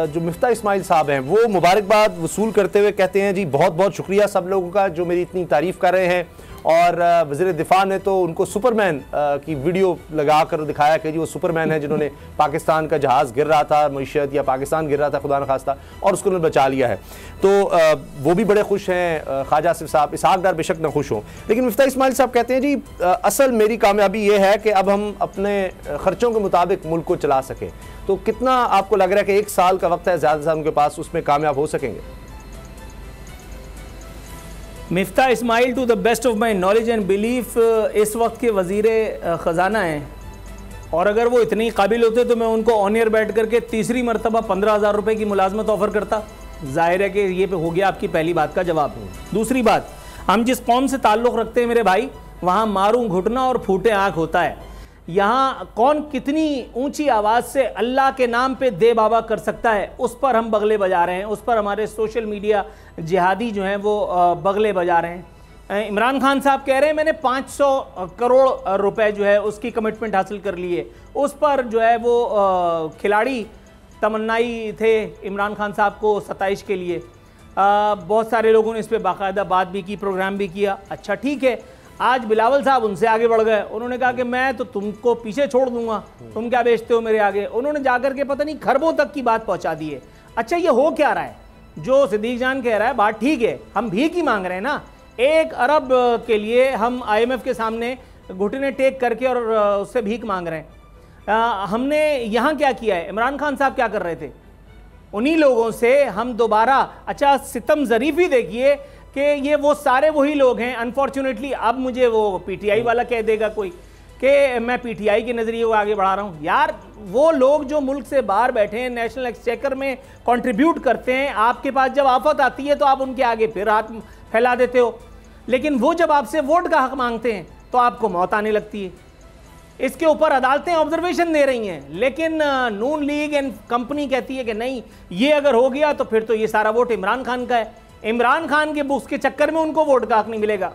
जो मिफ्ता इस्माइल साहब हैं वो मुबारकबाद वसूल करते हुए कहते हैं जी बहुत बहुत शुक्रिया सब लोगों का जो मेरी इतनी तारीफ़ कर रहे हैं, और वज़ीर दिफा ने तो उनको सुपरमैन की वीडियो लगा कर दिखाया कि जी वो सुपरमैन है जिन्होंने पाकिस्तान का जहाज़ गिर रहा था, मईशत या पाकिस्तान गिर रहा था खुदा न खास्ता, और उसको उन्होंने बचा लिया है। तो वो भी बड़े खुश हैं ख्वाजा आसिफ साहब, इसहाक डार बेशक न खुश हों, लेकिन मिफ्ता इस्माइल साहब कहते हैं जी असल मेरी कामयाबी ये है कि अब हम अपने ख़र्चों के मुताबिक मुल्क को चला सकें। तो कितना आपको लग रहा है कि 1 साल का वक्त है ज़्यादा से ज़्यादा उनके पास, उसमें कामयाब हो सकेंगे? Miftah Ismail to the best of my knowledge and belief इस वक्त के वज़ीर ख़जाना हैं, और अगर वो इतनी काबिल होते तो मैं उनको ऑन एयर बैठ करके तीसरी मरतबा 15,000 रुपये की मुलाजमत ऑफ़र करता। जाहिर है कि ये पे हो गया आपकी पहली बात का जवाब। दूसरी बात, हम जिस कौम से ताल्लुक़ रखते हैं मेरे भाई, वहाँ मारूं घुटना और फूटे आँख होता है। यहाँ कौन कितनी ऊंची आवाज़ से अल्लाह के नाम पे दे बाबा कर सकता है, उस पर हम बगले बजा रहे हैं, उस पर हमारे सोशल मीडिया जिहादी जो हैं वो बगले बजा रहे हैं। इमरान खान साहब कह रहे हैं मैंने 500 करोड़ रुपए जो है उसकी कमिटमेंट हासिल कर ली है, उस पर जो है वो खिलाड़ी तमन्नाई थे इमरान खान साहब को सताइश के लिए। बहुत सारे लोगों ने इस पर बाकायदा बात भी की, प्रोग्राम भी किया। अच्छा ठीक है, आज बिलावल साहब उनसे आगे बढ़ गए, उन्होंने कहा कि मैं तो तुमको पीछे छोड़ दूंगा, तुम क्या बेचते हो मेरे आगे। उन्होंने जाकर के पता नहीं खरबों तक की बात पहुंचा दी है। अच्छा ये हो क्या रहा है? जो सिद्दीक जान कह रहा है बात ठीक है, हम भीख ही मांग रहे हैं ना। 1 अरब के लिए हम IMF के सामने घुटने टेक करके और उससे भीख मांग रहे हैं। हमने यहाँ क्या किया है? इमरान खान साहब क्या कर रहे थे? उन्हीं लोगों से हम दोबारा, अच्छा सितम ज़रीफ़ी देखिए कि ये वो सारे वही लोग हैं। अनफॉर्चुनेटली अब मुझे वो PTI वाला कह देगा कोई कि मैं PTI के नज़रिए को आगे बढ़ा रहा हूँ। यार वो लोग जो मुल्क से बाहर बैठे हैं, नेशनल एक्सचेकर में कंट्रीब्यूट करते हैं, आपके पास जब आफत आती है तो आप उनके आगे फिर हाथ फैला देते हो, लेकिन वो जब आपसे वोट का हक मांगते हैं तो आपको मौत आने लगती है। इसके ऊपर अदालतें ऑब्जर्वेशन दे रही हैं, लेकिन नून लीग एंड कंपनी कहती है कि नहीं, ये अगर हो गया तो फिर तो ये सारा वोट इमरान खान का है। इमरान खान के बुक्स के चक्कर में उनको वोट का हक नहीं मिलेगा।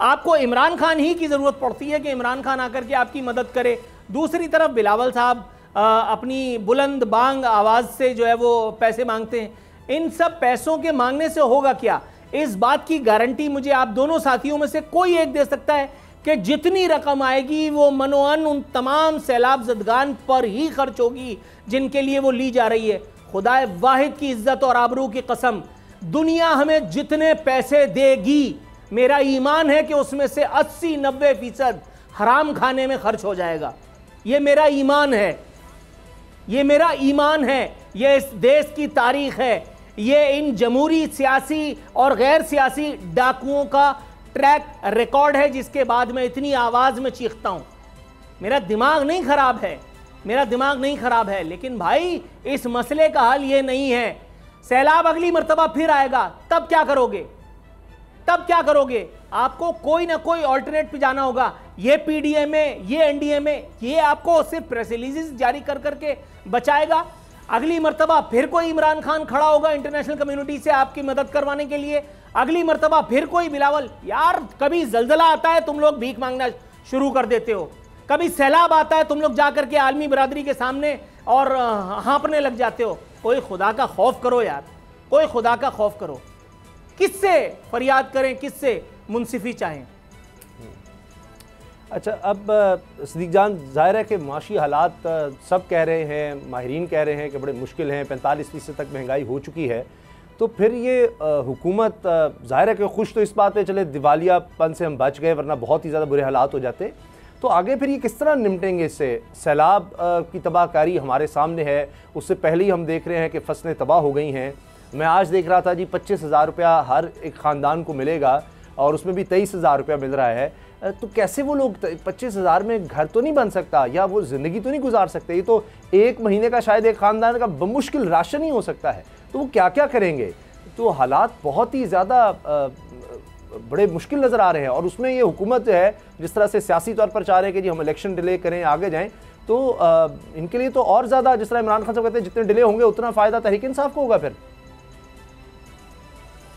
आपको इमरान खान ही की ज़रूरत पड़ती है कि इमरान खान आकर के आपकी मदद करे। दूसरी तरफ बिलावल साहब अपनी बुलंद बांग आवाज़ से जो है वो पैसे मांगते हैं। इन सब पैसों के मांगने से होगा क्या? इस बात की गारंटी मुझे आप दोनों साथियों में से कोई एक दे सकता है कि जितनी रकम आएगी वो मनोअन उन तमाम सैलाब ज़दगान पर ही खर्च होगी जिनके लिए वो ली जा रही है। खुदाए वाहिद की इज्जत और आबरू की कसम, दुनिया हमें जितने पैसे देगी, मेरा ईमान है कि उसमें से 80-90% हराम खाने में खर्च हो जाएगा। ये मेरा ईमान है, ये मेरा ईमान है, ये इस देश की तारीख है, ये इन जमहूरी सियासी और गैर सियासी डाकुओं का ट्रैक रिकॉर्ड है, जिसके बाद मैं इतनी आवाज़ में चीखता हूँ। मेरा दिमाग नहीं खराब है, मेरा दिमाग नहीं खराब है, लेकिन भाई इस मसले का हल ये नहीं है। सैलाब अगली मर्तबा फिर आएगा, तब क्या करोगे? तब क्या करोगे? आपको कोई ना कोई ऑल्टरनेट पे जाना होगा। ये PDM में, ये NDA में, ये आपको सिर्फ प्रेस रिलीजेस जारी कर करके बचाएगा। अगली मर्तबा फिर कोई इमरान खान खड़ा होगा इंटरनेशनल कम्युनिटी से आपकी मदद करवाने के लिए। अगली मर्तबा फिर कोई बिलावल। यार कभी जल्जला आता है तुम लोग भीख मांगना शुरू कर देते हो, कभी सैलाब आता है तुम लोग जाकर के आलमी बरादरी के सामने और हाँपने लग जाते हो। कोई खुदा का खौफ करो यार, कोई खुदा का खौफ करो। किससे फरियाद करें, किससे मुंसिफी चाहें? अच्छा, अब सिद्दीक जान, ज़ाहिर है कि माशी हालात सब कह रहे हैं, माहिरीन कह रहे हैं कि बड़े मुश्किल हैं, 45% तक महंगाई हो चुकी है। तो फिर ये हुकूमत ज़ाहिर है कि खुश तो इस बात पे चले दिवालियापन से हम बच गए, वरना बहुत ही ज़्यादा बुरे हालात हो जाते। तो आगे फिर ये किस तरह निपटेंगे इससे? सैलाब की तबाहकारी हमारे सामने है, उससे पहले ही हम देख रहे हैं कि फसलें तबाह हो गई हैं। मैं आज देख रहा था जी 25,000 रुपया हर एक ख़ानदान को मिलेगा, और उसमें भी 23,000 रुपया मिल रहा है। तो कैसे वो लोग 25,000 में घर तो नहीं बन सकता, या वो ज़िंदगी तो नहीं गुजार सकते? ये तो 1 महीने का शायद एक ख़ानदान का बमुश्किल राशन ही हो सकता है। तो वो क्या क्या करेंगे? तो हालात बहुत ही ज़्यादा बड़े मुश्किल नज़र आ रहे हैं। और उसमें ये हुकूमत जो है जिस तरह से सियासी तौर पर चाह रहे हैं कि जी हम इलेक्शन डिले करें, आगे जाएं, तो इनके लिए तो और ज़्यादा, जिस तरह इमरान खान साहब कहते हैं, जितने डिले होंगे उतना फ़ायदा तहरीक इंसाफ को होगा। फिर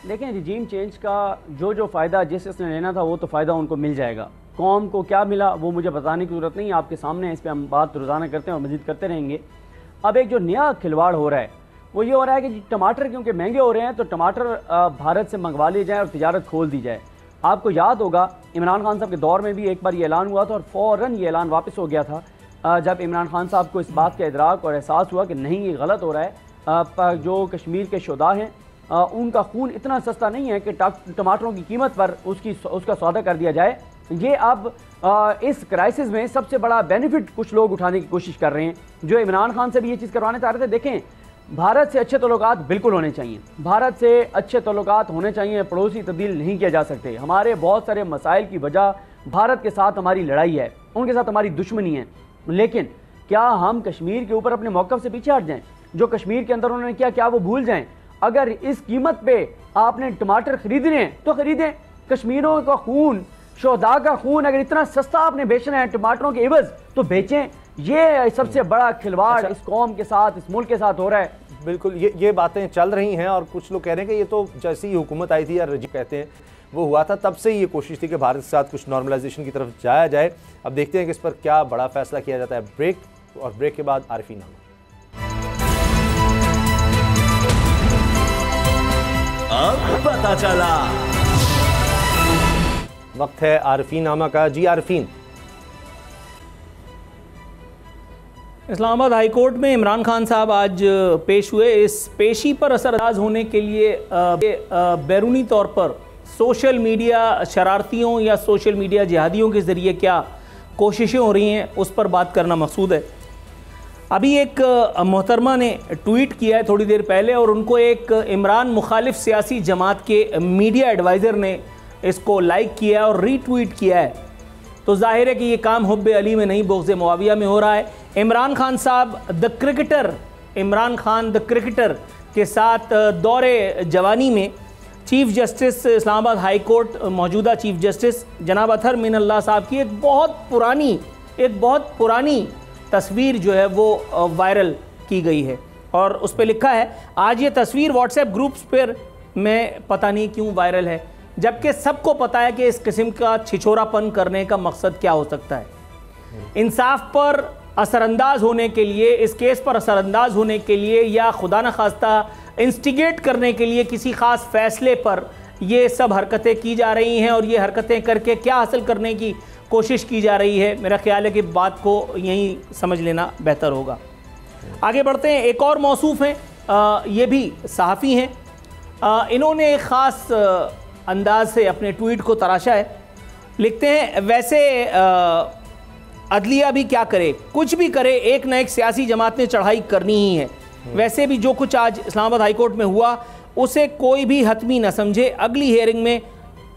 देखें, रिजीम चेंज का जो फ़ायदा जिसने लेना था वो तो फ़ायदा उनको मिल जाएगा। कौम को क्या मिला वो मुझे बताने की ज़रूरत नहीं, आपके सामने है, इस पर हम बात रोज़ाना करते हैं और मज़ीद करते रहेंगे। अब एक जो नया खिलवाड़ हो रहा है वो ये हो रहा है कि टमाटर क्योंकि महंगे हो रहे हैं तो टमाटर भारत से मंगवा लिए जाएँ और तिजारत खोल दी जाए। आपको याद होगा इमरान खान साहब के दौर में भी एक बार ये ऐलान हुआ था और फ़ौरन ये ऐलान वापस हो गया था जब इमरान खान साहब को इस बात का इदराक और एहसास हुआ कि नहीं ये गलत हो रहा है। जो कश्मीर के शुदा हैं उनका खून इतना सस्ता नहीं है कि टमाटरों की कीमत पर उसका सौदा कर दिया जाए। ये अब इस क्राइसिस में सबसे बड़ा बेनिफिट कुछ लोग उठाने की कोशिश कर रहे हैं जो इमरान खान से भी ये चीज़ करवाना चाह रहे थे। देखें, भारत से अच्छे तल्लुकात बिल्कुल होने चाहिए, भारत से अच्छे तल्लुकात होने चाहिए, पड़ोसी तब्दील नहीं किया जा सकते। हमारे बहुत सारे मसाइल की वजह भारत के साथ हमारी लड़ाई है, उनके साथ हमारी दुश्मनी है, लेकिन क्या हम कश्मीर के ऊपर अपने मौक़िफ़ से पीछे हट जाएं? जो कश्मीर के अंदर उन्होंने किया क्या वो भूल जाएं? अगर इस कीमत पे आपने टमाटर खरीदने हैं तो खरीदें। कश्मीरों का खून, शोहदा का खून अगर इतना सस्ता आपने बेचना है टमाटरों के एवज तो बेचें। ये सबसे बड़ा खिलवाड़ इस कौम के साथ, इस मुल्क के साथ हो रहा है। बिल्कुल, ये बातें चल रही हैं और कुछ लोग कह रहे हैं कि ये तो जैसी ही हुकूमत आई थी या रजी कहते हैं वो हुआ था, तब से ही ये कोशिश थी कि भारत के साथ कुछ नॉर्मलाइजेशन की तरफ जाया जाए। अब देखते हैं कि इस पर क्या बड़ा फैसला किया जाता है। ब्रेक, और ब्रेक के बाद आरिफीन नामा। अब पता चला। वक्त है आरिफीन नामा का। जी आरिफीन। इस्लामाबाद हाई कोर्ट में इमरान खान साहब आज पेश हुए। इस पेशी पर असरअंदाज होने के लिए बैरूनी तौर पर सोशल मीडिया शरारतियों या सोशल मीडिया जिहादियों के ज़रिए क्या कोशिशें हो रही हैं उस पर बात करना मकसूद है। अभी एक मोहतरमा ने ट्वीट किया है थोड़ी देर पहले और उनको एक इमरान मुखालिफ सियासी जमात के मीडिया एडवाइज़र ने इसको लाइक किया है और रीट्वीट किया है। तो जाहिर है कि ये काम हुब्बे अली में नहीं बुग़्ज़े मुआविया में हो रहा है। इमरान खान साहब the cricketer, Imran Khan the cricketer के साथ दौरे जवानी में chief justice Islamabad high court मौजूदा चीफ़ जस्टिस जनाब अतहर मीन अल्लाह साहब की एक बहुत पुरानी तस्वीर जो है वो वायरल की गई है और उस पर लिखा है आज ये तस्वीर व्हाट्सएप ग्रुप्स पर में पता नहीं क्यों वायरल है, जबकि सबको पता है कि इस किस्म का छिछोरापन करने का मकसद क्या हो सकता है। इंसाफ पर असरअंदाज होने के लिए, इस केस पर असरअंदाज होने के लिए या खुदा न खास्ता इंस्टिगेट करने के लिए किसी ख़ास फैसले पर ये सब हरकतें की जा रही हैं और ये हरकतें करके क्या हासिल करने की कोशिश की जा रही है। मेरा ख्याल है कि बात को यहीं समझ लेना बेहतर होगा। आगे बढ़ते हैं। एक और मौसूफ़ हैं, ये भी सहाफ़ी हैं। इन्होंने एक ख़ास अंदाज से अपने ट्वीट को तराशा है। लिखते हैं वैसे अदलिया भी क्या करे, कुछ भी करे, एक न एक सियासी जमात ने चढ़ाई करनी ही है। वैसे भी जो कुछ आज इस्लामाबाद हाई कोर्ट में हुआ उसे कोई भी हतमी न समझे, अगली हेयरिंग में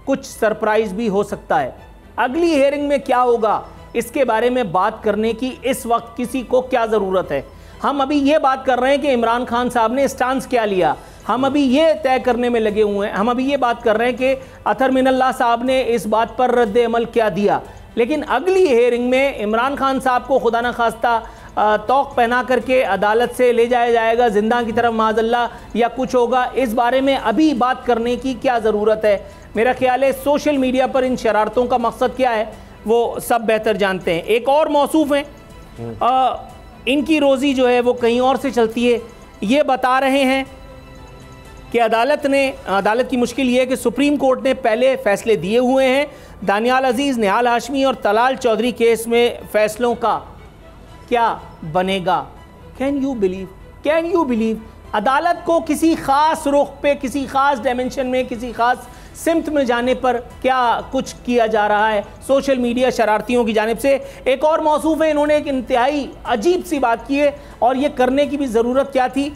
कुछ सरप्राइज़ भी हो सकता है। अगली हेयरिंग में क्या होगा इसके बारे में बात करने की इस वक्त किसी को क्या ज़रूरत है। हम अभी ये बात कर रहे हैं कि इमरान खान साहब ने स्टांस क्या लिया, हम अभी ये तय करने में लगे हुए हैं। हम अभी ये बात कर रहे हैं कि अतहर मीन अल्लाह साहब ने इस बात पर रद्द अमल क्या दिया। लेकिन अगली हेयरिंग में इमरान खान साहब को खुदा न खास्ता तौक पहना करके अदालत से ले जाया जाएगा जिंदा की तरफ माज़अल्लाह, या कुछ होगा, इस बारे में अभी बात करने की क्या ज़रूरत है। मेरा ख्याल है सोशल मीडिया पर इन शरारतों का मकसद क्या है वो सब बेहतर जानते हैं। एक और मौसूफ़ हैं, इनकी रोज़ी जो है वो कहीं और से चलती है। ये बता रहे हैं कि अदालत की मुश्किल ये है कि सुप्रीम कोर्ट ने पहले फ़ैसले दिए हुए हैं। दानियाल अजीज़, निहाल हाशमी और तलाल चौधरी केस में फ़ैसलों का क्या बनेगा। कैन यू बिलीव अदालत को किसी ख़ास रुख पे, किसी ख़ास डायमेंशन में, किसी ख़ास सिमत में जाने पर क्या कुछ किया जा रहा है सोशल मीडिया शरारतियों की जानिब से। एक और मौसूफ़ है, इन्होंने एक इंतहाई अजीब सी बात की है और ये करने की भी ज़रूरत क्या थी।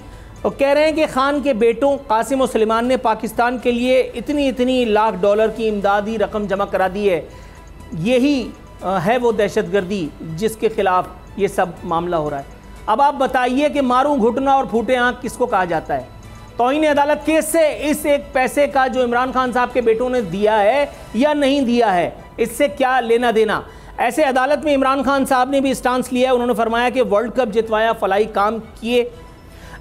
तो कह रहे हैं कि खान के बेटों कासिम और सलेमान ने पाकिस्तान के लिए इतनी लाख डॉलर की इमदादी रकम जमा करा दी है। यही है वो दहशतगर्दी जिसके ख़िलाफ़ ये सब मामला हो रहा है। अब आप बताइए कि मारूं घुटना और फूटे आँख किसको कहा जाता है। तौहीन अदालत केस से इस एक पैसे का जो इमरान खान साहब के बेटों ने दिया है या नहीं दिया है, इससे क्या लेना देना। ऐसे अदालत में इमरान खान साहब ने भी स्टांस लिया है। उन्होंने फरमाया कि वर्ल्ड कप जितवाया, फलाई काम किए।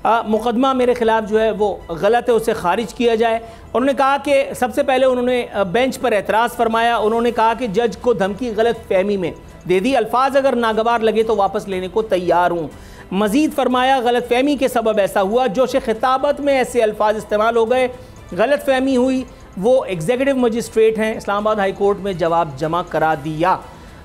मुकदमा मेरे खिलाफ जो है वो गलत है, उसे खारिज किया जाए। उन्होंने कहा कि सबसे पहले उन्होंने बेंच पर एतराज़ फरमाया। उन्होंने कहा कि जज को धमकी गलत फहमी में दे दी, अल्फाज अगर नागवार लगे तो वापस लेने को तैयार हूँ। मज़ीद फरमाया गलत फहमी के सबब ऐसा हुआ, जोश खिताबत में ऐसे अल्फाज इस्तेमाल हो गए, गलत फहमी हुई। वो एग्जीक्यूटिव मजिस्ट्रेट हैं, इस्लामाबाद हाई कोर्ट में जवाब जमा करा दिया।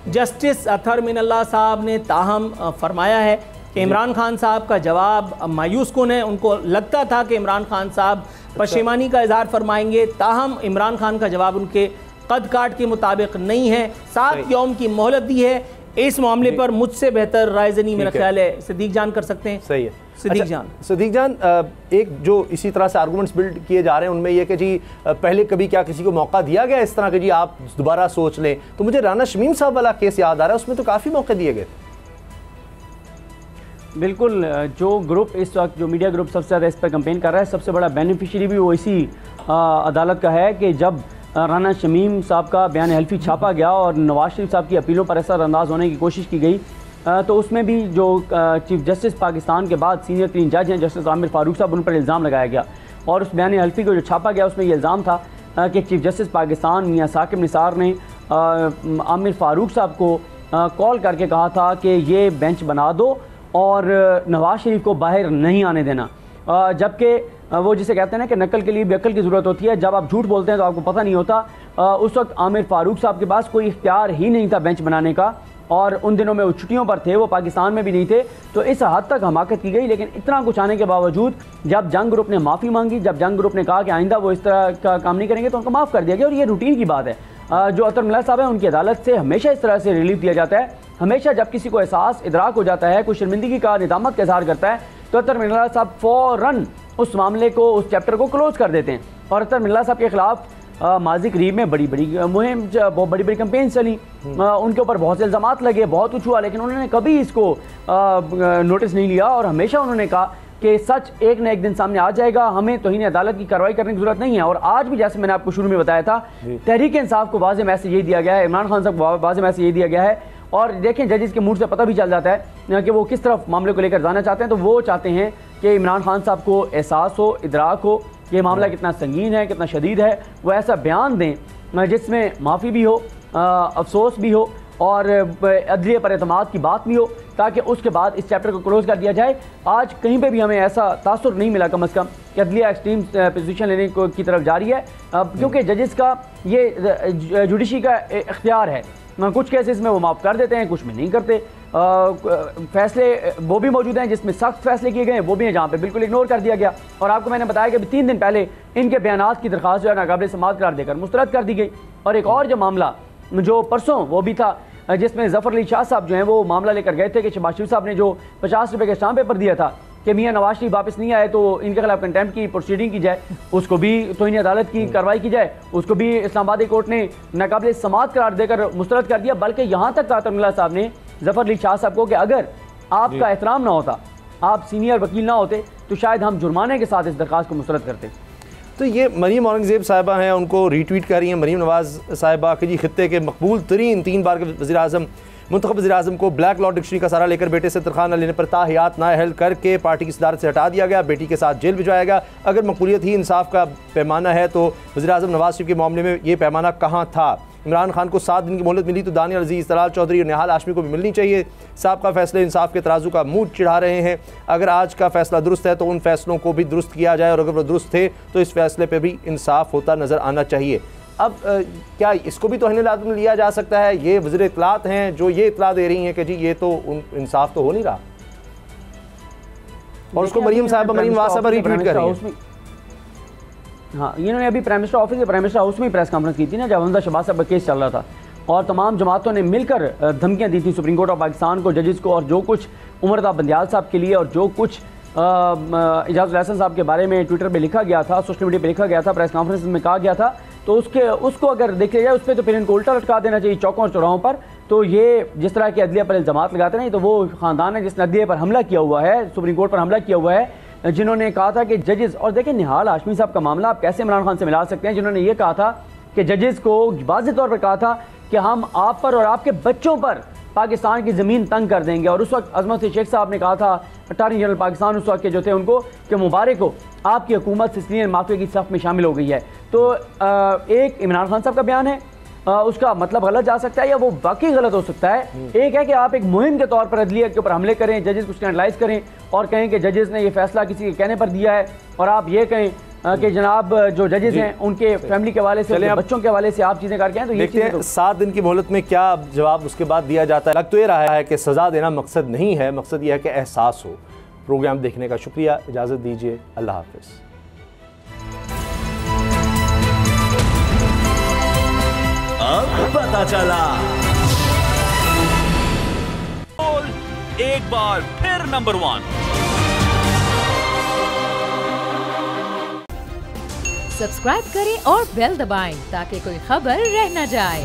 जस्टिस अतहर मिनल्लाह साहब ने ताहम फरमाया है कि इमरान खान साहब का जवाब मायूस कुन है। उनको लगता था कि इमरान खान साहब पशेमानी का इजहार फरमाएंगे, ताहम इमरान खान का जवाब उनके कद काट के मुताबिक नहीं है। 7 यौम की मोहलत दी है। इस मामले पर मुझसे बेहतर रायजनी मेरा ख्याल है सिद्दीक जान कर सकते हैं। सही है सिद्दीक जान, एक जो इसी तरह से आर्गूमेंट्स बिल्ड किए जा रहे हैं उनमें यह कि जी पहले कभी क्या किसी को मौका दिया गया इस तरह के जी आप दोबारा सोच लें, तो मुझे राना शमीम साहब वाला केस याद आ रहा है, उसमें तो काफ़ी मौके दिए गए। बिल्कुल, जो ग्रुप इस वक्त जो मीडिया ग्रुप सबसे ज़्यादा इस पर कंपेन कर रहा है, सबसे बड़ा बेनिफिशियरी भी वो इसी अदालत का है कि जब राना शमीम साहब का बयान हल्फी छापा गया और नवाज शरीफ साहब की अपीलों पर असरअंदाज होने की कोशिश की गई, तो उसमें भी जो चीफ जस्टिस पाकिस्तान के बाद सीनियर 3 जज हैं जस्टिस आमिर फारूक साहब, उन पर इल्ज़ाम लगाया गया। और उस बयान हल्फी को जो छापा गया उसमें ये इल्ज़ाम था कि चीफ जस्टिस पाकिस्तान मियां साकिब निसार ने आमिर फारूक साहब को कॉल करके कहा था कि ये बेंच बना दो और नवाज शरीफ को बाहर नहीं आने देना। जबकि वो जिसे कहते हैं ना कि नकल के लिए भी अकल की ज़रूरत होती है, जब आप झूठ बोलते हैं तो आपको पता नहीं होता। उस वक्त आमिर फारूक साहब के पास कोई इख्तियार ही नहीं था बेंच बनाने का, और उन दिनों में वो छुट्टियों पर थे, वो पाकिस्तान में भी नहीं थे। तो इस हद तक हमाकत की गई, लेकिन इतना कुछ आने के बावजूद जब जंग ग्रुप ने माफ़ी मांगी, जब जंग ग्रुप ने कहा कि आइंदा वो इस तरह का काम नहीं करेंगे, तो उनको माफ़ कर दिया गया। और ये रूटीन की बात है। जो अतहर मिनल्लाह साहब हैं उनकी अदालत से हमेशा इस तरह से रिलीफ दिया जाता है। हमेशा जब किसी को एहसास इदराक हो जाता है, कोई शर्मिंदगी का निदामत का इजहार करता है, तो अतहर मिनल्लाह साहब फ़ौरन उस मामले को, उस चैप्टर को क्लोज कर देते हैं। और अतहर मिनल्लाह साहब के खिलाफ माजी करीब में बड़ी बड़ी मुहिम, बहुत बड़ी बड़ी कैंपेन चली, उनके ऊपर बहुत से इल्ज़ामात लगे, बहुत कुछ हुआ, लेकिन उन्होंने कभी इसको नोटिस नहीं लिया। और हमेशा उन्होंने कहा कि सच एक न एक दिन सामने आ जाएगा, हमें तौहीन अदालत की कार्रवाई करने की जरूरत नहीं है। और आज भी जैसे मैंने आपको शुरू में बताया था, तहरीक इंसाफ को वाज़ेह मैसेज ये दिया गया है, इमरान खान साहब को वाज़ेह मैसेज ये दिया गया है। और देखें जजेस के मूड से पता भी चल जाता है कि वो किस तरफ मामले को लेकर जाना चाहते हैं। तो वो चाहते हैं कि इमरान खान साहब को एहसास हो, इदराक हो कि मामला कितना संगीन है, कितना शदीद है। वो ऐसा बयान दें जिसमें माफ़ी भी हो, अफसोस भी हो और अदलिया पर एतमाद की बात भी हो, ताकि उसके बाद इस चैप्टर को क्लोज कर दिया जाए। आज कहीं पे भी हमें ऐसा तासुर नहीं मिला कम अज़ कम कि अदलिया एक्सट्रीम पोजीशन लेने की तरफ जा रही है, क्योंकि जजेस का ये जुडिशरी का इख्तियार है। कुछ केसेस में वो माफ़ कर देते हैं, कुछ में नहीं करते। फैसले वो भी मौजूद हैं जिसमें सख्त फैसले किए गए, वो भी हैं जहाँ पे बिल्कुल इग्नोर कर दिया गया। और आपको मैंने बताया कि 3 दिन पहले इनके बयानात की दरख्वास्त जो है नाकाबिल समाअत करार देकर मुस्तरद कर दी गई। और एक और जो मामला जो परसों वो भी था, जिसमें ज़फ़र अली शाह साहब जो हैं वो मामला लेकर गए थे कि शहबाज शरीफ साहब ने जो 50 रुपये का स्टाम्प पेपर दिया था कि मियाँ नवाज शरीफ वापस नहीं आए तो इनके खिलाफ कंटेम्प्ट की प्रोसीडिंग की जाए, उसको भी तौहीन अदालत की कार्रवाई की जाए। उसको भी इस्लामाबाद कोर्ट ने नाकाबिल समाअत करार देकर मुस्तरद कर दिया। बल्कि यहाँ तक कहा अतहर मिनल्लाह साहब ने ज़फ़र अली शाह साहब को कि अगर आपका एहतराम ना होता, आप सीनियर वकील ना होते, तो शायद हम जुर्माने के साथ इस दरख्वास्त को मुस्तरद करते। तो ये मरीम औरंगज़ेब साहिबा हैं, उनको रीट्वीट कर रही हैं मरीम नवाज़ साहिबा कि जी खित्ते के मकबूल तरीन 3 बार के वज़ीर-ए-आज़म मुंतखब वज़ीर-ए-आज़म को ब्लैक लॉ डिक्शनरी का सहारा लेकर बेटे से तनख्वाह न लेने पर ताहियात नाअहल करके पार्टी की सदारत से हटा दिया गया, बेटी के साथ जेल भिजवाया गया। अगर मकबूलियत ही इंसाफ का पैमाना है तो वज़ीर-ए-आज़म नवाज शरीफ के मामले में ये पैमाना कहाँ था? इमरान खान को 7 दिन की मोहलत मिली तो दानियल अजीज़, तलाल चौधरी और निहाल हाशमी को भी मिलनी चाहिए। साहब का फैसले इंसाफ के तराजू का मुँह चिढ़ा रहे हैं। अगर आज का फैसला दुरुस्त है तो उन फैसलों को भी दुरुस्त किया जाए, और अगर वो दुरुस्त थे तो इस फैसले पर भी इंसाफ होता नज़र आना चाहिए। अब क्या इसको भी तौहीन अदालत में लिया जा सकता है? ये वज़ीर इत्तलात हैं जो ये इत्तला दे रही हैं कि जी ये तो इंसाफ तो हो नहीं रहा, और उसको मरीम साहब मरीम नवाज़ साहब रीट्वीट कर रही हैं। हाँ, इन्होंने अभी प्राइम मिनिस्टर ऑफिस के प्राइम मिनिस्टर हाउस में प्रेस कॉन्फ्रेंस की थी ना, जब हमजा शहबाज साहब का केस चल रहा था, और तमाम जमातों ने मिलकर धमकियाँ दी थी सुप्रीम कोर्ट ऑफ पाकिस्तान को, जजेस को, और जो कुछ उमर अता बंदियाल साहब के लिए और जो कुछ इजाज़ुल हसन साहब के बारे में ट्विटर पे लिखा गया था, सोशल मीडिया पे लिखा गया था, प्रेस कॉन्फ्रेंस में कहा गया था, तो उसको अगर देखा जाए उस पर तो फिर इनको उल्टा लटका देना चाहिए चौकों और चौराहों पर। तो ये जिस तरह की अदलिया पर इल्ज़ामात लगाते नहीं, तो वो ख़ानदान है जिसने अदलिया पर हमला किया हुआ है, सुप्रीम कोर्ट पर हमला किया हुआ है, जिन्होंने कहा था कि जजेस, और देखिए निहाल हाशमी साहब का मामला आप कैसे इमरान खान से मिला सकते हैं, जिन्होंने ये कहा था कि जजेस को वाज़ेह तौर पर कहा था कि हम आप पर और आपके बच्चों पर पाकिस्तान की ज़मीन तंग कर देंगे। और उस वक्त अजमत शेख साहब ने कहा था, अटॉर्नी जनरल पाकिस्तान उस वक्त के जो थे उनको, कि मुबारक हो आपकी हुकूमत सिसलियन माफिया की सफ़ में शामिल हो गई है। तो एक इमरान खान साहब का बयान है, उसका मतलब गलत जा सकता है या वो वाकई गलत हो सकता है। एक है कि आप एक मुहिम के तौर पर अदलिया के ऊपर हमले करें, जजेस को स्टैंडलाइज करें और कहें कि जजेस ने ये फैसला किसी के कहने पर दिया है, और आप ये कहें कि जनाब जो जजेस हैं उनके फैमिली के हवाले से, बच्चों के हवाले से आप चीज़ें करके हैं। तो ये चीज़ें 7 दिन की मोहलत में क्या जवाब उसके बाद दिया जाता है। लग तो ये रहा है कि सज़ा देना मकसद नहीं है, मकसद यह है कि एहसास हो। प्रोग्राम देखने का शुक्रिया, इजाज़त दीजिए, अल्लाह हाफ़िज़। अब पता चला। एक बार फिर नंबर 1। सब्सक्राइब करें और बेल दबाएं ताकि कोई खबर रह न जाए।